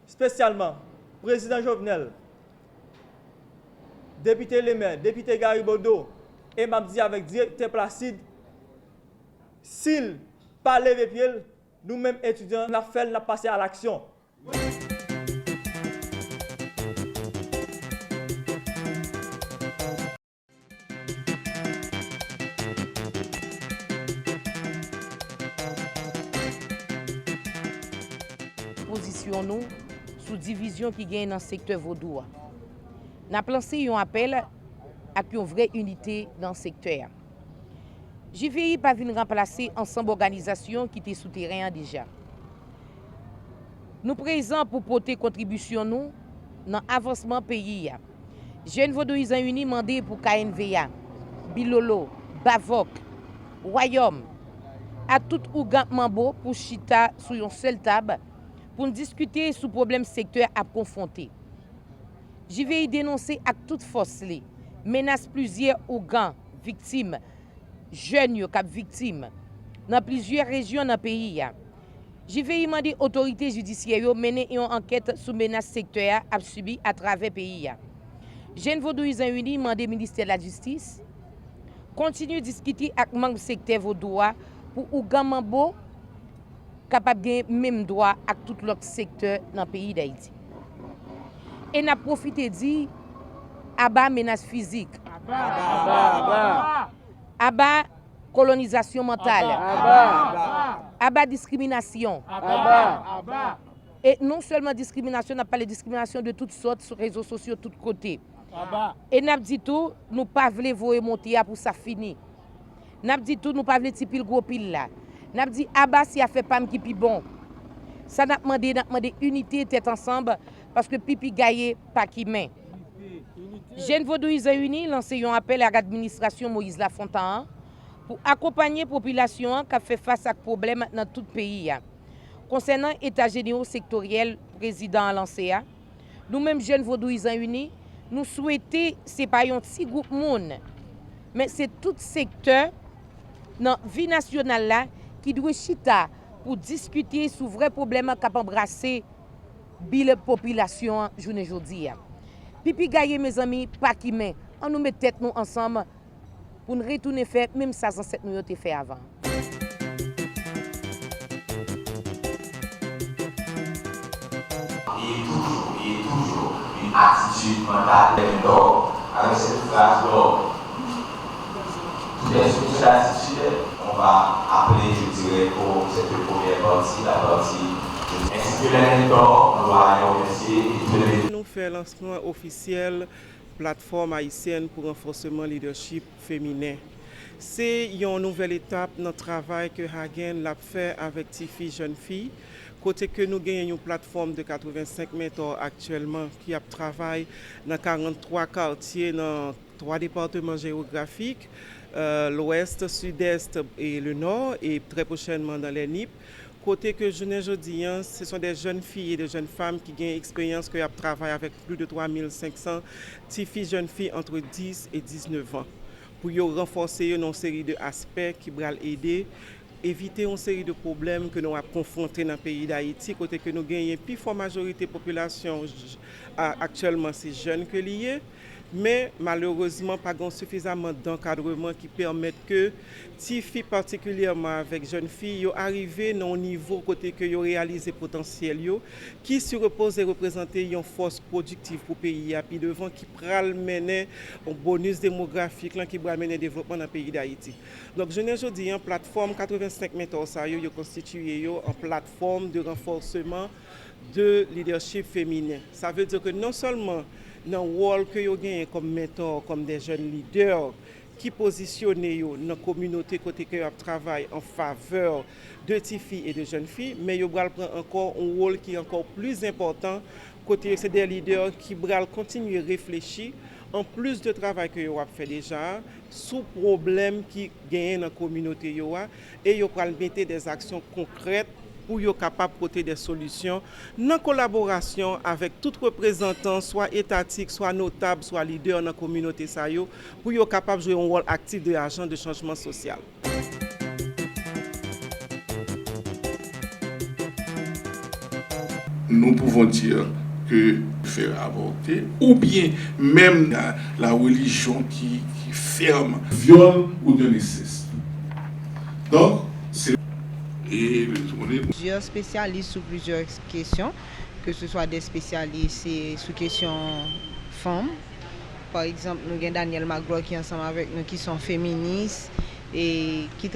spécialement président Jovenel, député Lemaire, député Garibaldo, et m'a dit avec directeur Placide, s'il pas levé pied, nous-mêmes étudiants, nous avons passé à l'action. Nous sous division qui gagne dans le secteur vaudois. Nous avons lancé un appel à une vraie unité dans le secteur. JVI pas venir remplacer ensemble organisation qui était souterrain déjà. Nous présents pour porter contribution nous dans l'avancement pays. Jeunes Vaudoisans Unis demandé pour KNVA, Bilolo, Bavok, Royaume, à tout Ougan Mambo pour chita sur une seule table pour discuter sur le problème secteur à confronter. Je vais y dénoncer à toute force les menaces plusieurs Ougans victimes, jeunes qui victimes dans plusieurs régions dans le pays. Je vais y demander aux autorités judiciaires de mener une enquête sur menaces secteur à subi à travers le pays. Jeunes Vaudoisans Unis demandent au ministère de la Justice continue de discuter avec le membre secteur vaudois pour Ougan Mambo capable de gagner même droit à tout l'autre secteur dans le pays d'Haïti. Et n'a profité de dire abat menace physique, abat colonisation mentale, abat discrimination. Et non seulement discrimination, on n'a pas les discriminations de toutes sortes sur les réseaux sociaux de tous côtés. Et n'a dit tout, nous pas voulons voir monter pour ça fini. N'a dit tout, nous pas voulons tirer le gros pile là. N'a dit abat si a fait pam qui pi bon. Ça n'a demandé unité tête ensemble parce que pipi gaillé pas qui main. Jeunes Vaudoisans Unis lancé un appel à l'administration Moïse Lafontaine pour accompagner la population qui fait face à problème dans tout le pays. Concernant l'état général sectoriel, président lancé, nous-mêmes, jeunes Vaudouisans Unis, nous souhaitons séparer un petit groupe monde. Mais c'est tout secteur dans la vie nationale là, qui doit chita pour discuter sur vrais problèmes qui peuvent embrasser la population journée aujourd'hui. Pipi gaye mes amis, pas qui met, on nous met tête nous ensemble pour nous retourner faire même ça sans cette nous fait avant. Il y a toujours une attitude mentale d'or avec cette phrase d'or. Tout est sur cette attitude, on va appeler, je dirais, pour cette première partie, la partie est-ce d'or, on va remercier. Nous faisons le lancement officiel plateforme haïtienne pour renforcement leadership féminin. C'est une nouvelle étape dans le travail que Hagen l'a fait avec Tifi Jeune Fille. Côté que nous gagnons une plateforme de 85 mentors actuellement qui travaille dans 43 quartiers, dans 3 départements géographiques, l'ouest, sud-est et le nord, et très prochainement dans les NIP. Côté que je ne dis, ce sont des jeunes filles et des jeunes femmes qui ont expérience, qui travaillent avec plus de 3500 filles, jeunes filles entre 10 et 19 ans. Pour renforcer une série d'aspects qui vont aider éviter une série de problèmes que nous avons confrontés dans le pays d'Haïti, côté que nous gagnons plus forte majorité de la population actuellement c'est jeunes que liés, mais malheureusement pas suffisamment d'encadrement qui permettent que les filles particulièrement avec jeunes filles arrivent à un niveau côté que yo réaliser potentiel yo qui se repose et représenter une force productive pour le pays et puis devant qui pral mener un bonus démographique là qui va mener développement dans le pays d'Haïti. Donc je ne dis en plateforme 85 mentors ça yo constitué en plateforme de renforcement de leadership féminin. Ça veut dire que non seulement dans le rôle que vous gagnez comme mentor, comme des jeunes leaders qui positionnent dans la communauté côté que vous travaillez en faveur de petites filles et de jeunes filles, mais vous allez prendre encore un rôle qui est encore plus important côté c'est des leaders qui vont continuer à réfléchir en plus de travail que vous avez fait déjà sous problèmes qui gagnent dans la communauté et vous allez mettre des actions concrètes pour être capable de porter des solutions en collaboration avec tout représentant, soit étatique, soit notable, soit leader dans la communauté, pour être capable de jouer un rôle actif de l'agent de changement social. Nous pouvons dire que faire avorter, ou bien même la religion qui ferme, viol ou de l'inceste. Donc, c'est plusieurs spécialistes sur plusieurs questions, que ce soit des spécialistes sur questions femmes. Par exemple, nous avons Daniel Magloire qui est ensemble avec nous, qui sont féministes et qui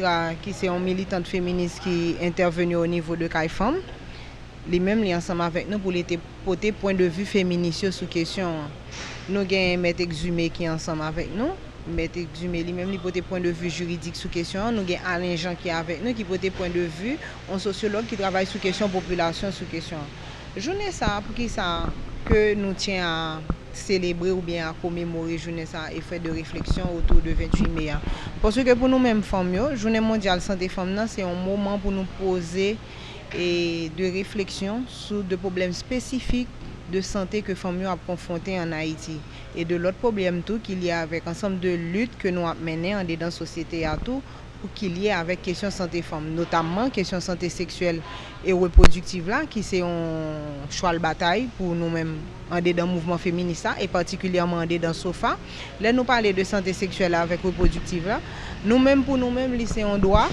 sont militantes féministes qui intervenus au niveau de CAI Femmes. Les-mêmes sont ensemble avec nous pour porter point de vue féministe sur question. Nous avons Maître Exumé qui est ensemble avec nous. Maître Exumé lui-même porte point de vue juridique sur question. Nous avons Alain Jean qui est avec nous qui porte point de vue, un sociologue qui travaille sur question population sur question. Journée ça pour qui ça que nous tient à célébrer ou bien à commémorer journée ça et faire de réflexion autour de 28 mai. Parce que pour nous-mêmes femmes, journée mondiale santé femmes c'est un moment pour nous poser et de réflexion sur des problèmes spécifiques de santé que les femmes ont confrontés en Haïti. Et de l'autre problème tout qu'il y a avec ensemble de luttes que nous avons menées en dedans société à tout pour qu'il y ait avec question santé femmes, notamment question santé sexuelle et reproductive là qui c'est un choix de bataille pour nous-mêmes en dedans mouvement féministe et particulièrement en dedans SOFA. Là nous parler de santé sexuelle avec reproductive là, nous-mêmes pour nous-mêmes c'est un droit,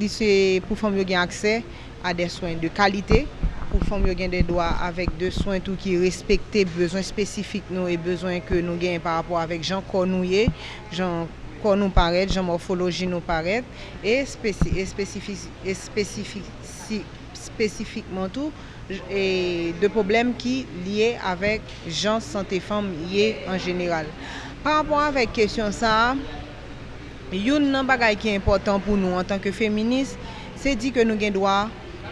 c'est pour femmes qui ont accès à des soins de qualité. Pour femmes qui ont des droits avec des soins tout qui respectent besoins spécifiques nous et besoins que nous gagnons par rapport avec gens cornouillés, gens corps nous paraît, gens morphologie nous paraît et spécifiquement tout et de problèmes qui liés avec gens santé femmes liés en général. Par rapport avec question ça, une bagage qui est important pour nous en tant que féministes, c'est dit que nous avons droit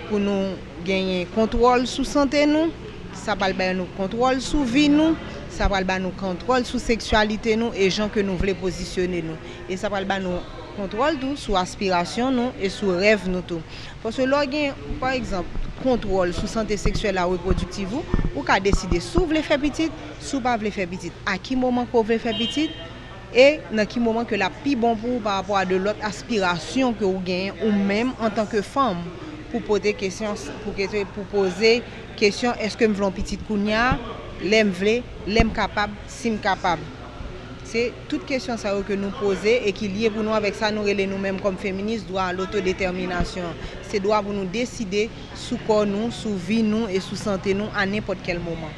pour nous gagner contrôle sur santé nous, ça va nous contrôle sur vie nous, ça va nous contrôle sur sexualité nous et gens que nous voulons positionner nous et ça va nous contrôle tout sous aspiration nous et sous rêve nous tout. Parce que là par exemple contrôle sous santé sexuelle et reproductive ou qu'a décider sous vle faire petite, sous pas vle faire petite. À qui moment qu'on veut faire petite et dans quel moment que la plus bon pour par rapport à de l'autre aspiration que vous gagnez ou même en tant que femme pour poser question pour poser question est-ce que me voulons petite kounya, l'aime vle, l'aime capable, sim capable. C'est toute question ça que nous poser et qui lié pour nous avec ça nous relais nous-mêmes comme féministes droit à l'autodétermination. C'est droit pour nous décider sous corps nous, sous vie nous et sous santé nous à n'importe quel moment.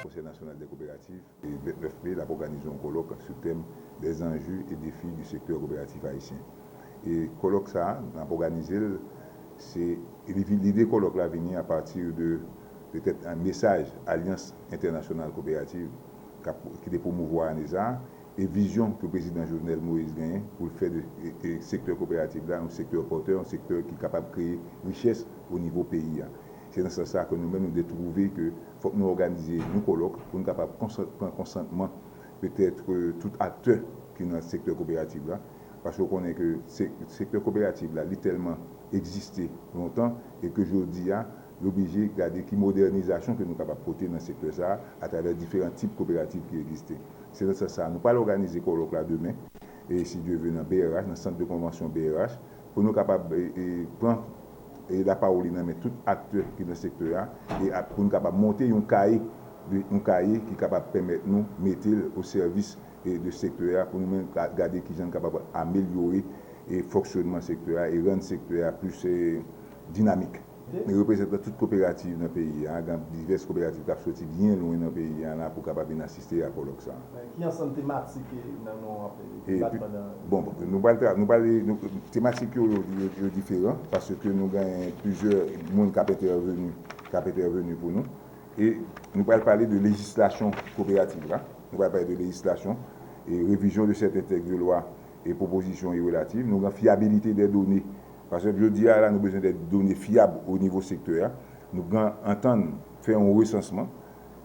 Conseil national des coopératives et 9 mai l'a organisé un colloque sur le thème des enjeux et défis du secteur coopératif haïtien. Et colloque ça, on a organisé, c'est l'idée colloque là venir à partir de peut-être un message Alliance internationale coopérative qui est promouvoir ANESA et vision que le président Jovenel Moïse gagne pour faire du secteur coopératif là un secteur porteur, un secteur qui est capable de créer richesse au niveau pays. C'est dans ce sens que nous-mêmes nous devons trouver que faut que nous organiser nos colloques pour nous capables prendre consentement peut-être tout acteur qui est dans le secteur coopératif là parce qu'on connaît que le secteur coopératif là tellement existé longtemps et que aujourd'hui l'obligé de regarder qui modernisation que nous sommes capables de porter dans ce secteur ça à travers différents types coopératifs qui existent. C'est dans ce sens nous pas organiser colloque là demain et si Dieu veut dans BRH dans le centre de convention BRH pour nous capables de prendre et la parole dans tout acteur qui est dans ce secteur là et pour nous capables monter un cahier qui est capable de permettre nous mettre au service de ce secteur pour nous regarder qui sont capables d'améliorer le fonctionnement du secteur et rendre le secteur plus dynamique. Nous représentons toute coopérative dans le pays, diverses coopératives qui sont sorties bien loin dans le pays pour capable assister à colloque ça. Qui en sont thématiques bon, nous parlons thématiques différentes parce que nous avons plusieurs monde qui intervenus pour nous et nous allons parler de législation coopérative là. Nous allons parler de législation et révision de certains textes de loi et propositions relatives. Nous avons fiabilité des données. Parce que je dis là, nous avons besoin de données fiables au niveau secteur. Nous devons entendre, faire un recensement.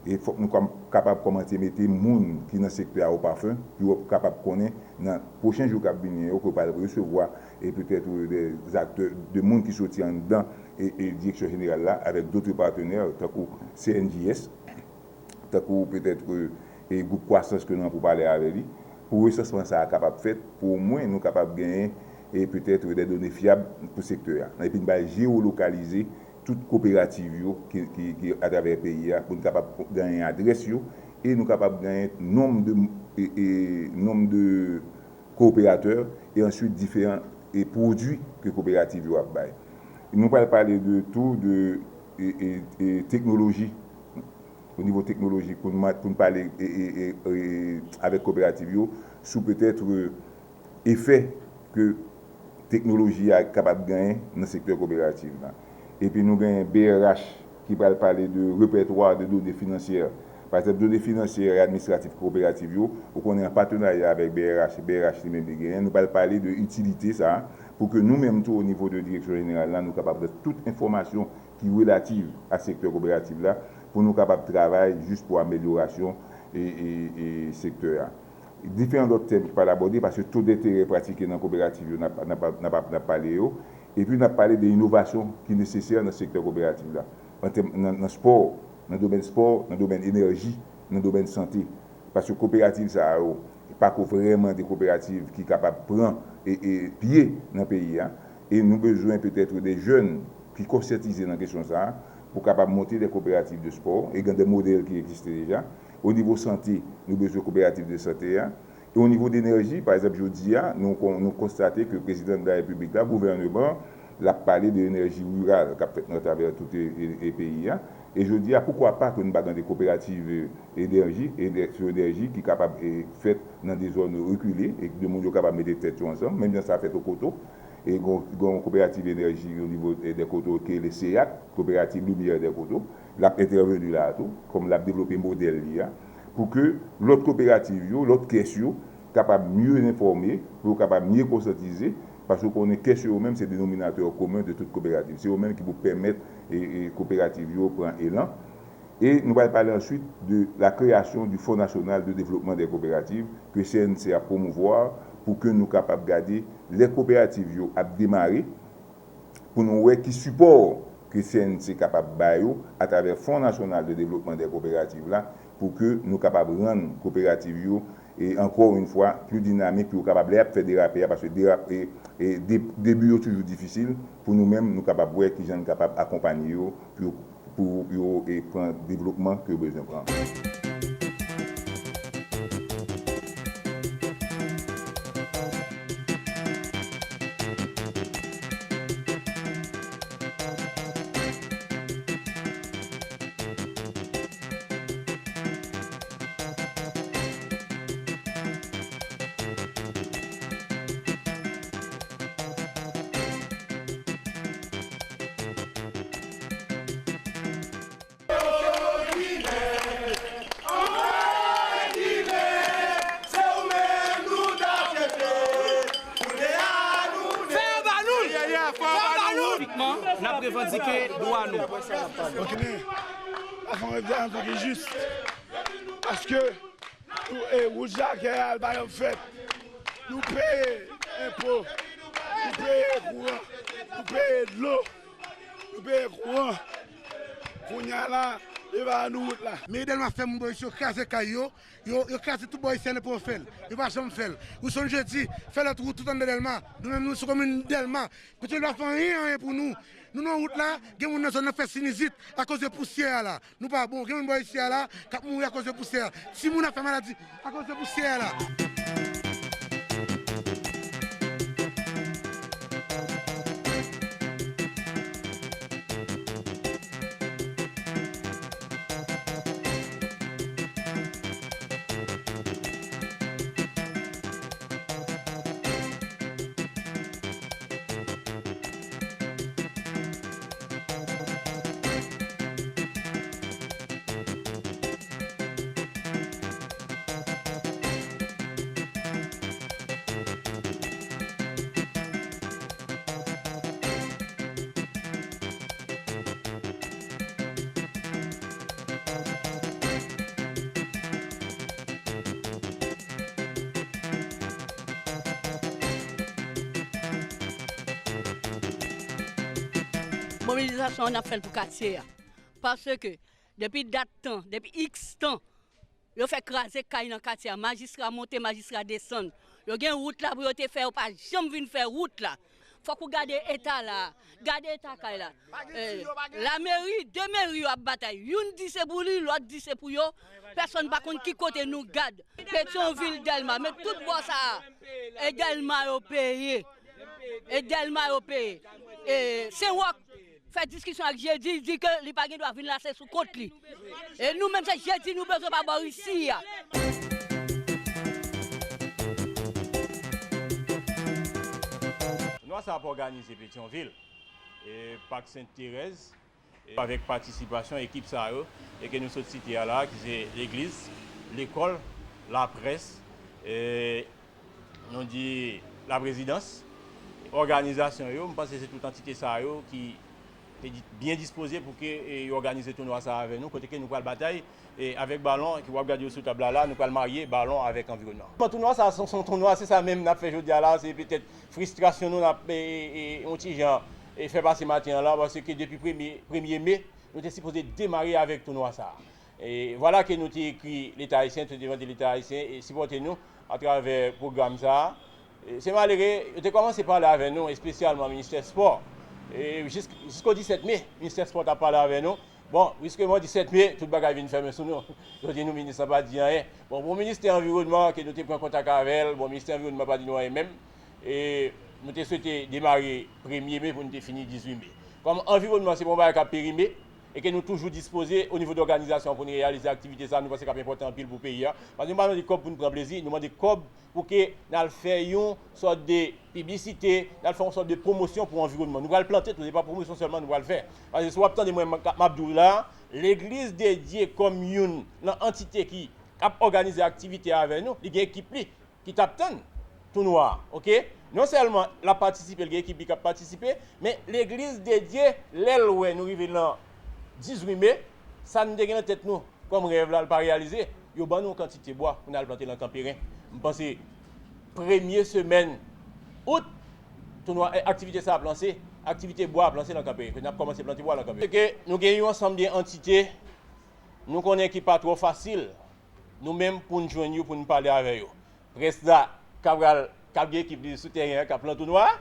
Et il faut que nous soyons capables de commenter, mettre les gens qui sont dans le secteur au parfum, pour capables de connaître dans les prochains jours qui viennent, pour recevoir et peut-être des acteurs, des gens qui sont en dedans et direction générale là, avec d'autres partenaires, tant que CNJS, tant que peut-être et groupe croissance que nous avons pour parler avec lui. Pour recensement, ça est capable de faire, pour au moins nous capables de gagner et peut-être des données fiables pour le secteur. Et puis, nous allons géolocaliser toute coopérative qui à travers le pays pour nous capables de gagner une adresse et nous capables de gagner nombre de coopérateurs et ensuite différents produits que les coopératives ont. Nous allons parler de tout, de technologie, au niveau technologique, pour nous parler avec les coopératives sur peut-être effet que technologie est capable de gagner dans le secteur coopératif. Et puis nous avons BRH qui va parler de répertoire de données financières. Par exemple, données financières et administratives coopératives, on est en partenariat avec BRH lui-même de gagner. Nous allons parler de l'utilité ça, pour que nous-mêmes, tout au niveau de la direction générale, là, nous sommes capables de toute information qui est relative à ce secteur coopératif, là, pour nous capables de travailler juste pour amélioration et secteur. Différents autres thèmes pour aborder parce que tout d'intérêt pratiqué dans la coopérative, on n'a pas parlé. Et puis, on a parlé de l'innovation qui est nécessaire dans le secteur coopératif. Là. Dans le sport, dans le domaine sport, dans le domaine énergie, dans le domaine santé. Parce que la coopérative, ça n'est pas vraiment des coopératives qui sont capables de prendre et pied dans le pays. Hein. Et nous avons besoin peut-être des jeunes qui sont conscientisés dans la question ça pour capables de monter des coopératives de sport et des modèles qui existent déjà. Au niveau santé, nous avons besoin de coopératives de santé. Hein. Et au niveau d'énergie, par exemple, je dis, nous constatons que le président de la République, le gouvernement, a parlé de l'énergie rurale qui a fait à travers tous les pays. Hein. Et je dis, pourquoi pas que nous avons des coopératives d'énergie qui sont capables de faire dans des zones reculées et que le monde est capable de mettre des têtes ensemble, même si ça fait au coteau. Et une coopérative d'énergie au niveau des coteaux qui est le CEAC, coopérative lumière des coteaux, l'a intervenu là tout, comme l'a développé un modèle là, pour que l'autre coopérative, l'autre caisse, capable mieux informer, pour capable mieux conscientiser, parce qu'on est caisse eux-mêmes, c'est des dénominateurs communs de toute coopérative. C'est eux-mêmes qui vous permettent et coopérative prendre élan. Et nous allons parler ensuite de la création du Fonds national de développement des coopératives que CNC a promouvoir pour que nous soyons capables de garder les coopératives à démarrer pour nous voir qui support que CNC est capable de faire à travers le Fonds national de développement des coopératives là, pour que nous soyons capables de rendre les coopératives et encore une fois plus dynamiques, pour capables de faire déraper parce que déraper et début toujours difficile pour nous-mêmes nous capables de voir qui sont capables d'accompagner pour prendre le développement que besoin de prendre. N'a revendiqué droit nous. Ok, mais avant de dire un truc juste, parce que nous avons fait, nous payons impôts, nous payons courant, nous payons de l'eau, nous payons courant. Pour y aller, il va nous là. Mais il m'a fait mon boy sur casser caillou, il casse tout boy c'est pour faire. Il va jamais faire. Nous sommes jeudi, faire la route tout en Delma. Nous-mêmes nous sommes comme une Delma. Peut-être va faire rien pour nous. Nous dans route là, nous dans zone fait sinusite à cause de poussière là. Nous pas bon, nous boy ici là, cap mourir à cause de poussière. Si nous a fait maladie à cause de poussière là. Mobilisation on a fait pour quartier parce que depuis date temps, depuis X temps, yo fait craser caille dans quartier, magistrat monter, magistrat descendre. Yo gen route là pour yo te faire pas jamais venir faire route là. Faut qu'on garde état là, garder état caille là. La mairie, deux mairies a bataille. Une dit c'est pour lui, l'autre dit c'est pour yo. Personne pas contre qui côté nous garde. Pétionville Delma, mais tout bois ça et Delma yo payé. Et Delma yo payé. Et c'est moi fait discussion avec Jeudi, dit que les paguets doivent venir là, c'est sous compte lui. Et nous-mêmes, c'est Jeudi, nous besoin pas boire ici. Nous avons organisé Pétionville et Parc Sainte-Thérèse avec participation équipe SAE et que nous sommes cités là, qui c'est l'église, l'école, la presse, et on dit la présidence, organisation. Je pense que c'est toute entité SAE qui bien disposé pour que organiser le tournoi ça avec nous, côté que nous allons bataille et avec ballon qui va regarder sur table là, nous allons marier ballon avec environnement. Le tournoi ça son tournoi c'est ça même n'a fait aujourd'hui là, c'est peut-être frustration nous n'a on petit gens et fait passer matin là parce que depuis 1er mai, nous étions supposé démarrer avec le tournoi ça. Et voilà que nous avons écrit l'État haïtien, tout devant l'État haïtien et supporter nous à travers le programme ça. C'est malheureux, on a commencé par là avec nous et spécialement le ministère Sport. Et jusqu'au 17 mai, le ministère Sport a parlé avec nous. Bon, jusqu'au 17 mai, tout le bagage vient fermer sur nous. Je dis, nous, ministre, pas dit rien. Bon, pour le ministère de l'Environnement, que nous avons pris contact avec elle, bon, le ministère de l'Environnement n'a pas dit rien même. Et nous avons souhaité démarrer 1er mai pour nous finir 18 mai. Comme l'environnement, c'est pour nous qui périmé et que nous sommes toujours disposés au niveau d'organisation pour nous réaliser l'activité, ça nous pensons que c'est important pour le pays. Parce que nous demandons des COP pour nous prendre plaisir, nous demandons des COP pour que nous fassions une sorte de publicité, nous fassions une sorte de promotion pour l'environnement. Nous allons le planter, ce n'est pas promotion seulement, nous allons le faire. Parce que si vous attendez moi, Mabdou là, l'église dédiée comme une entité qui a organisé l'activité avec nous, il y a une équipe qui t'attend tout noir, ok? Non seulement la participé, l'équipe qui a participé, mais l'église dédiée, l'aile où nous arrivons là, 18 mai, ça nous dégaine en tête nous, comme rêve là, pas réalisé, yo ban nous quantité de bois pour aller planter dans le Campérin. Je pense que première semaine août, activité ça a lancé, activité bois a lancé dans le Campérin. Nous avons commencé à planter bois dans le Campérin. Que nous gagnons ensemble d'entités, nous connaissons qui pas trop facile, nous-mêmes pour nous joindre, pour nous parler avec eux. Presque là, Cabral, Cabral équipe de souterrain, qui a planté noir,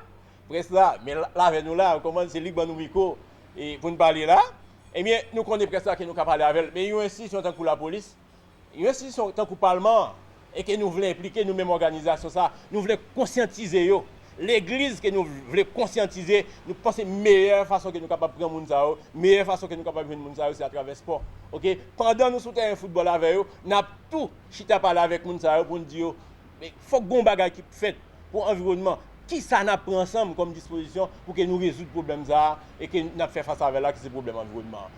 presque là, mais là avec nous là, on commence à libre nous micro et pour nous parler là. Eh bien, nous connaissons presque ça que nous avons parlé avec eux. Mais il y a une institution tant que la police, il y a une institution tant que le Parlement, et que nous voulons impliquer nous-mêmes organisation ça, nous voulons conscientiser eux. L'église que nous voulons conscientiser, nous pensons que la meilleure façon que nous sommes capables de prendre les gens, la meilleure façon que nous sommes capables de prendre les gens, c'est à travers le sport. Okay? Pendant que nous soutenons un football avec eux, nous avons tout chita parler avec les gens pour nous dire mais il faut que nous ayons qui fait pour l'environnement. Qui ça nous prend ensemble comme disposition pour que nous résoudre le problème et que nous fassions face avec là, que c'est le problème environnement.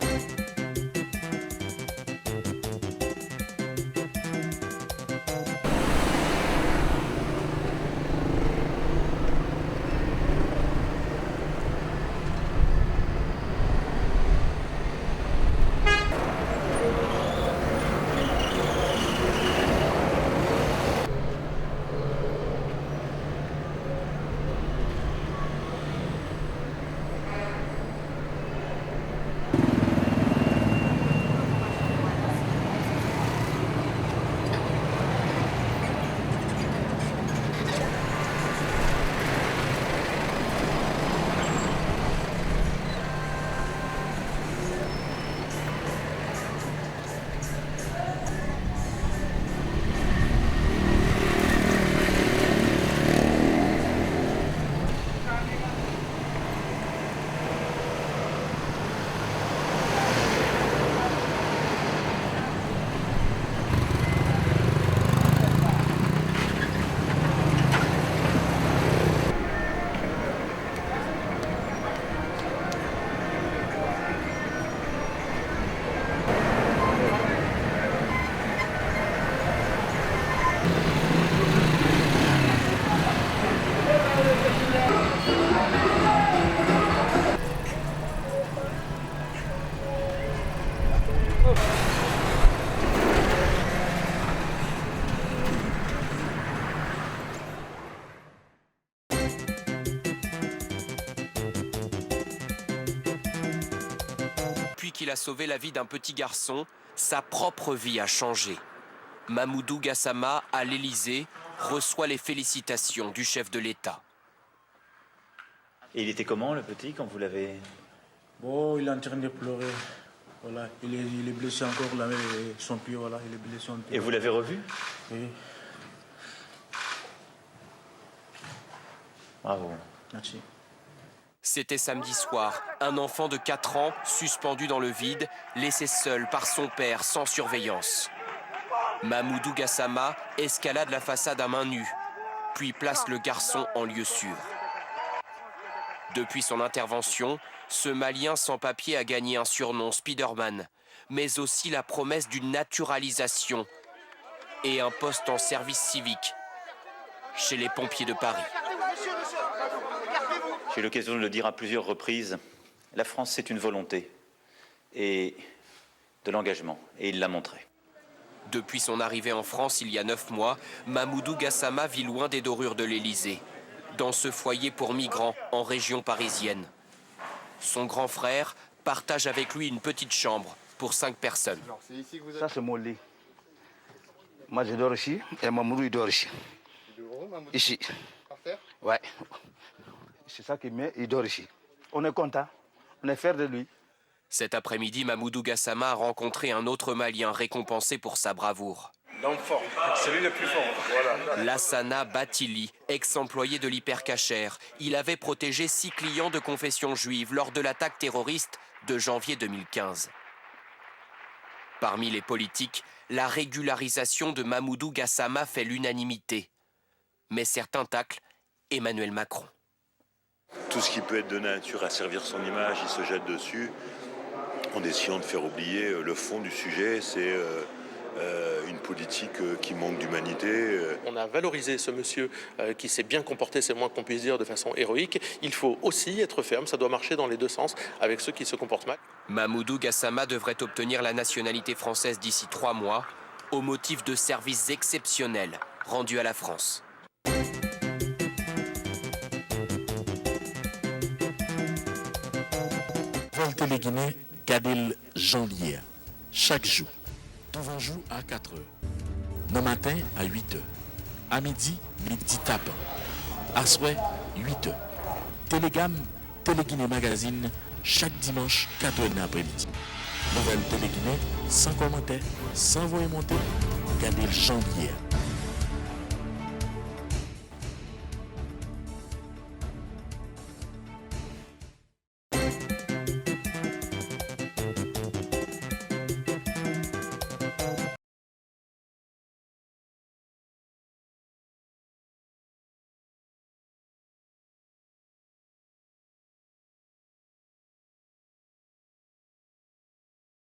Qu'il a sauvé la vie d'un petit garçon, sa propre vie a changé. Mamoudou Gassama, à l'Élysée, reçoit les félicitations du chef de l'État. Et il était comment, le petit, quand vous l'avez... Bon, il est en train de pleurer. Voilà, il est blessé encore, là, son pied, voilà, il est blessé un peu. Et vous l'avez revu? Oui. Bravo. Merci. C'était samedi soir, un enfant de 4 ans, suspendu dans le vide, laissé seul par son père sans surveillance. Mamoudou Gassama escalade la façade à main nue, puis place le garçon en lieu sûr. Depuis son intervention, ce Malien sans papier a gagné un surnom Spiderman, mais aussi la promesse d'une naturalisation et un poste en service civique chez les pompiers de Paris. J'ai eu l'occasion de le dire à plusieurs reprises, la France c'est une volonté et de l'engagement, et il l'a montré. Depuis son arrivée en France il y a 9 mois, Mamoudou Gassama vit loin des dorures de l'Élysée, dans ce foyer pour migrants en région parisienne. Son grand frère partage avec lui une petite chambre pour 5 personnes. Ça c'est mon lit. Moi je dors ici et Mamoudou il dort ici. Ici. Par terre? Ouais. C'est ça qu'il met, il dort ici. On est content, on est fiers de lui. Cet après-midi, Mamoudou Gassama a rencontré un autre Malien récompensé pour sa bravoure. L'homme fort, c'est lui le plus fort. Voilà. Lassana Batili, ex-employé de l'hypercachère. Il avait protégé 6 clients de confession juive lors de l'attaque terroriste de janvier 2015. Parmi les politiques, la régularisation de Mamoudou Gassama fait l'unanimité. Mais certains taclent Emmanuel Macron. Tout ce qui peut être de nature à servir son image, il se jette dessus en essayant de faire oublier le fond du sujet, c'est une politique qui manque d'humanité. On a valorisé ce monsieur qui s'est bien comporté, c'est le moins qu'on puisse dire, de façon héroïque. Il faut aussi être ferme, ça doit marcher dans les deux sens avec ceux qui se comportent mal. Mamoudou Gassama devrait obtenir la nationalité française d'ici 3 mois, au motif de services exceptionnels rendus à la France. Vol Téléguinée, Gadel janvier. Chaque jour, devant jour à 4h. Le matin à 8h. À midi, midi tapant. À soir, 8h. Télégamme, Téléguinée Magazine, chaque dimanche, 4h l'après-midi. Nouvelle Téléguinée, sans commentaire, sans voix monter, Gadel janvier.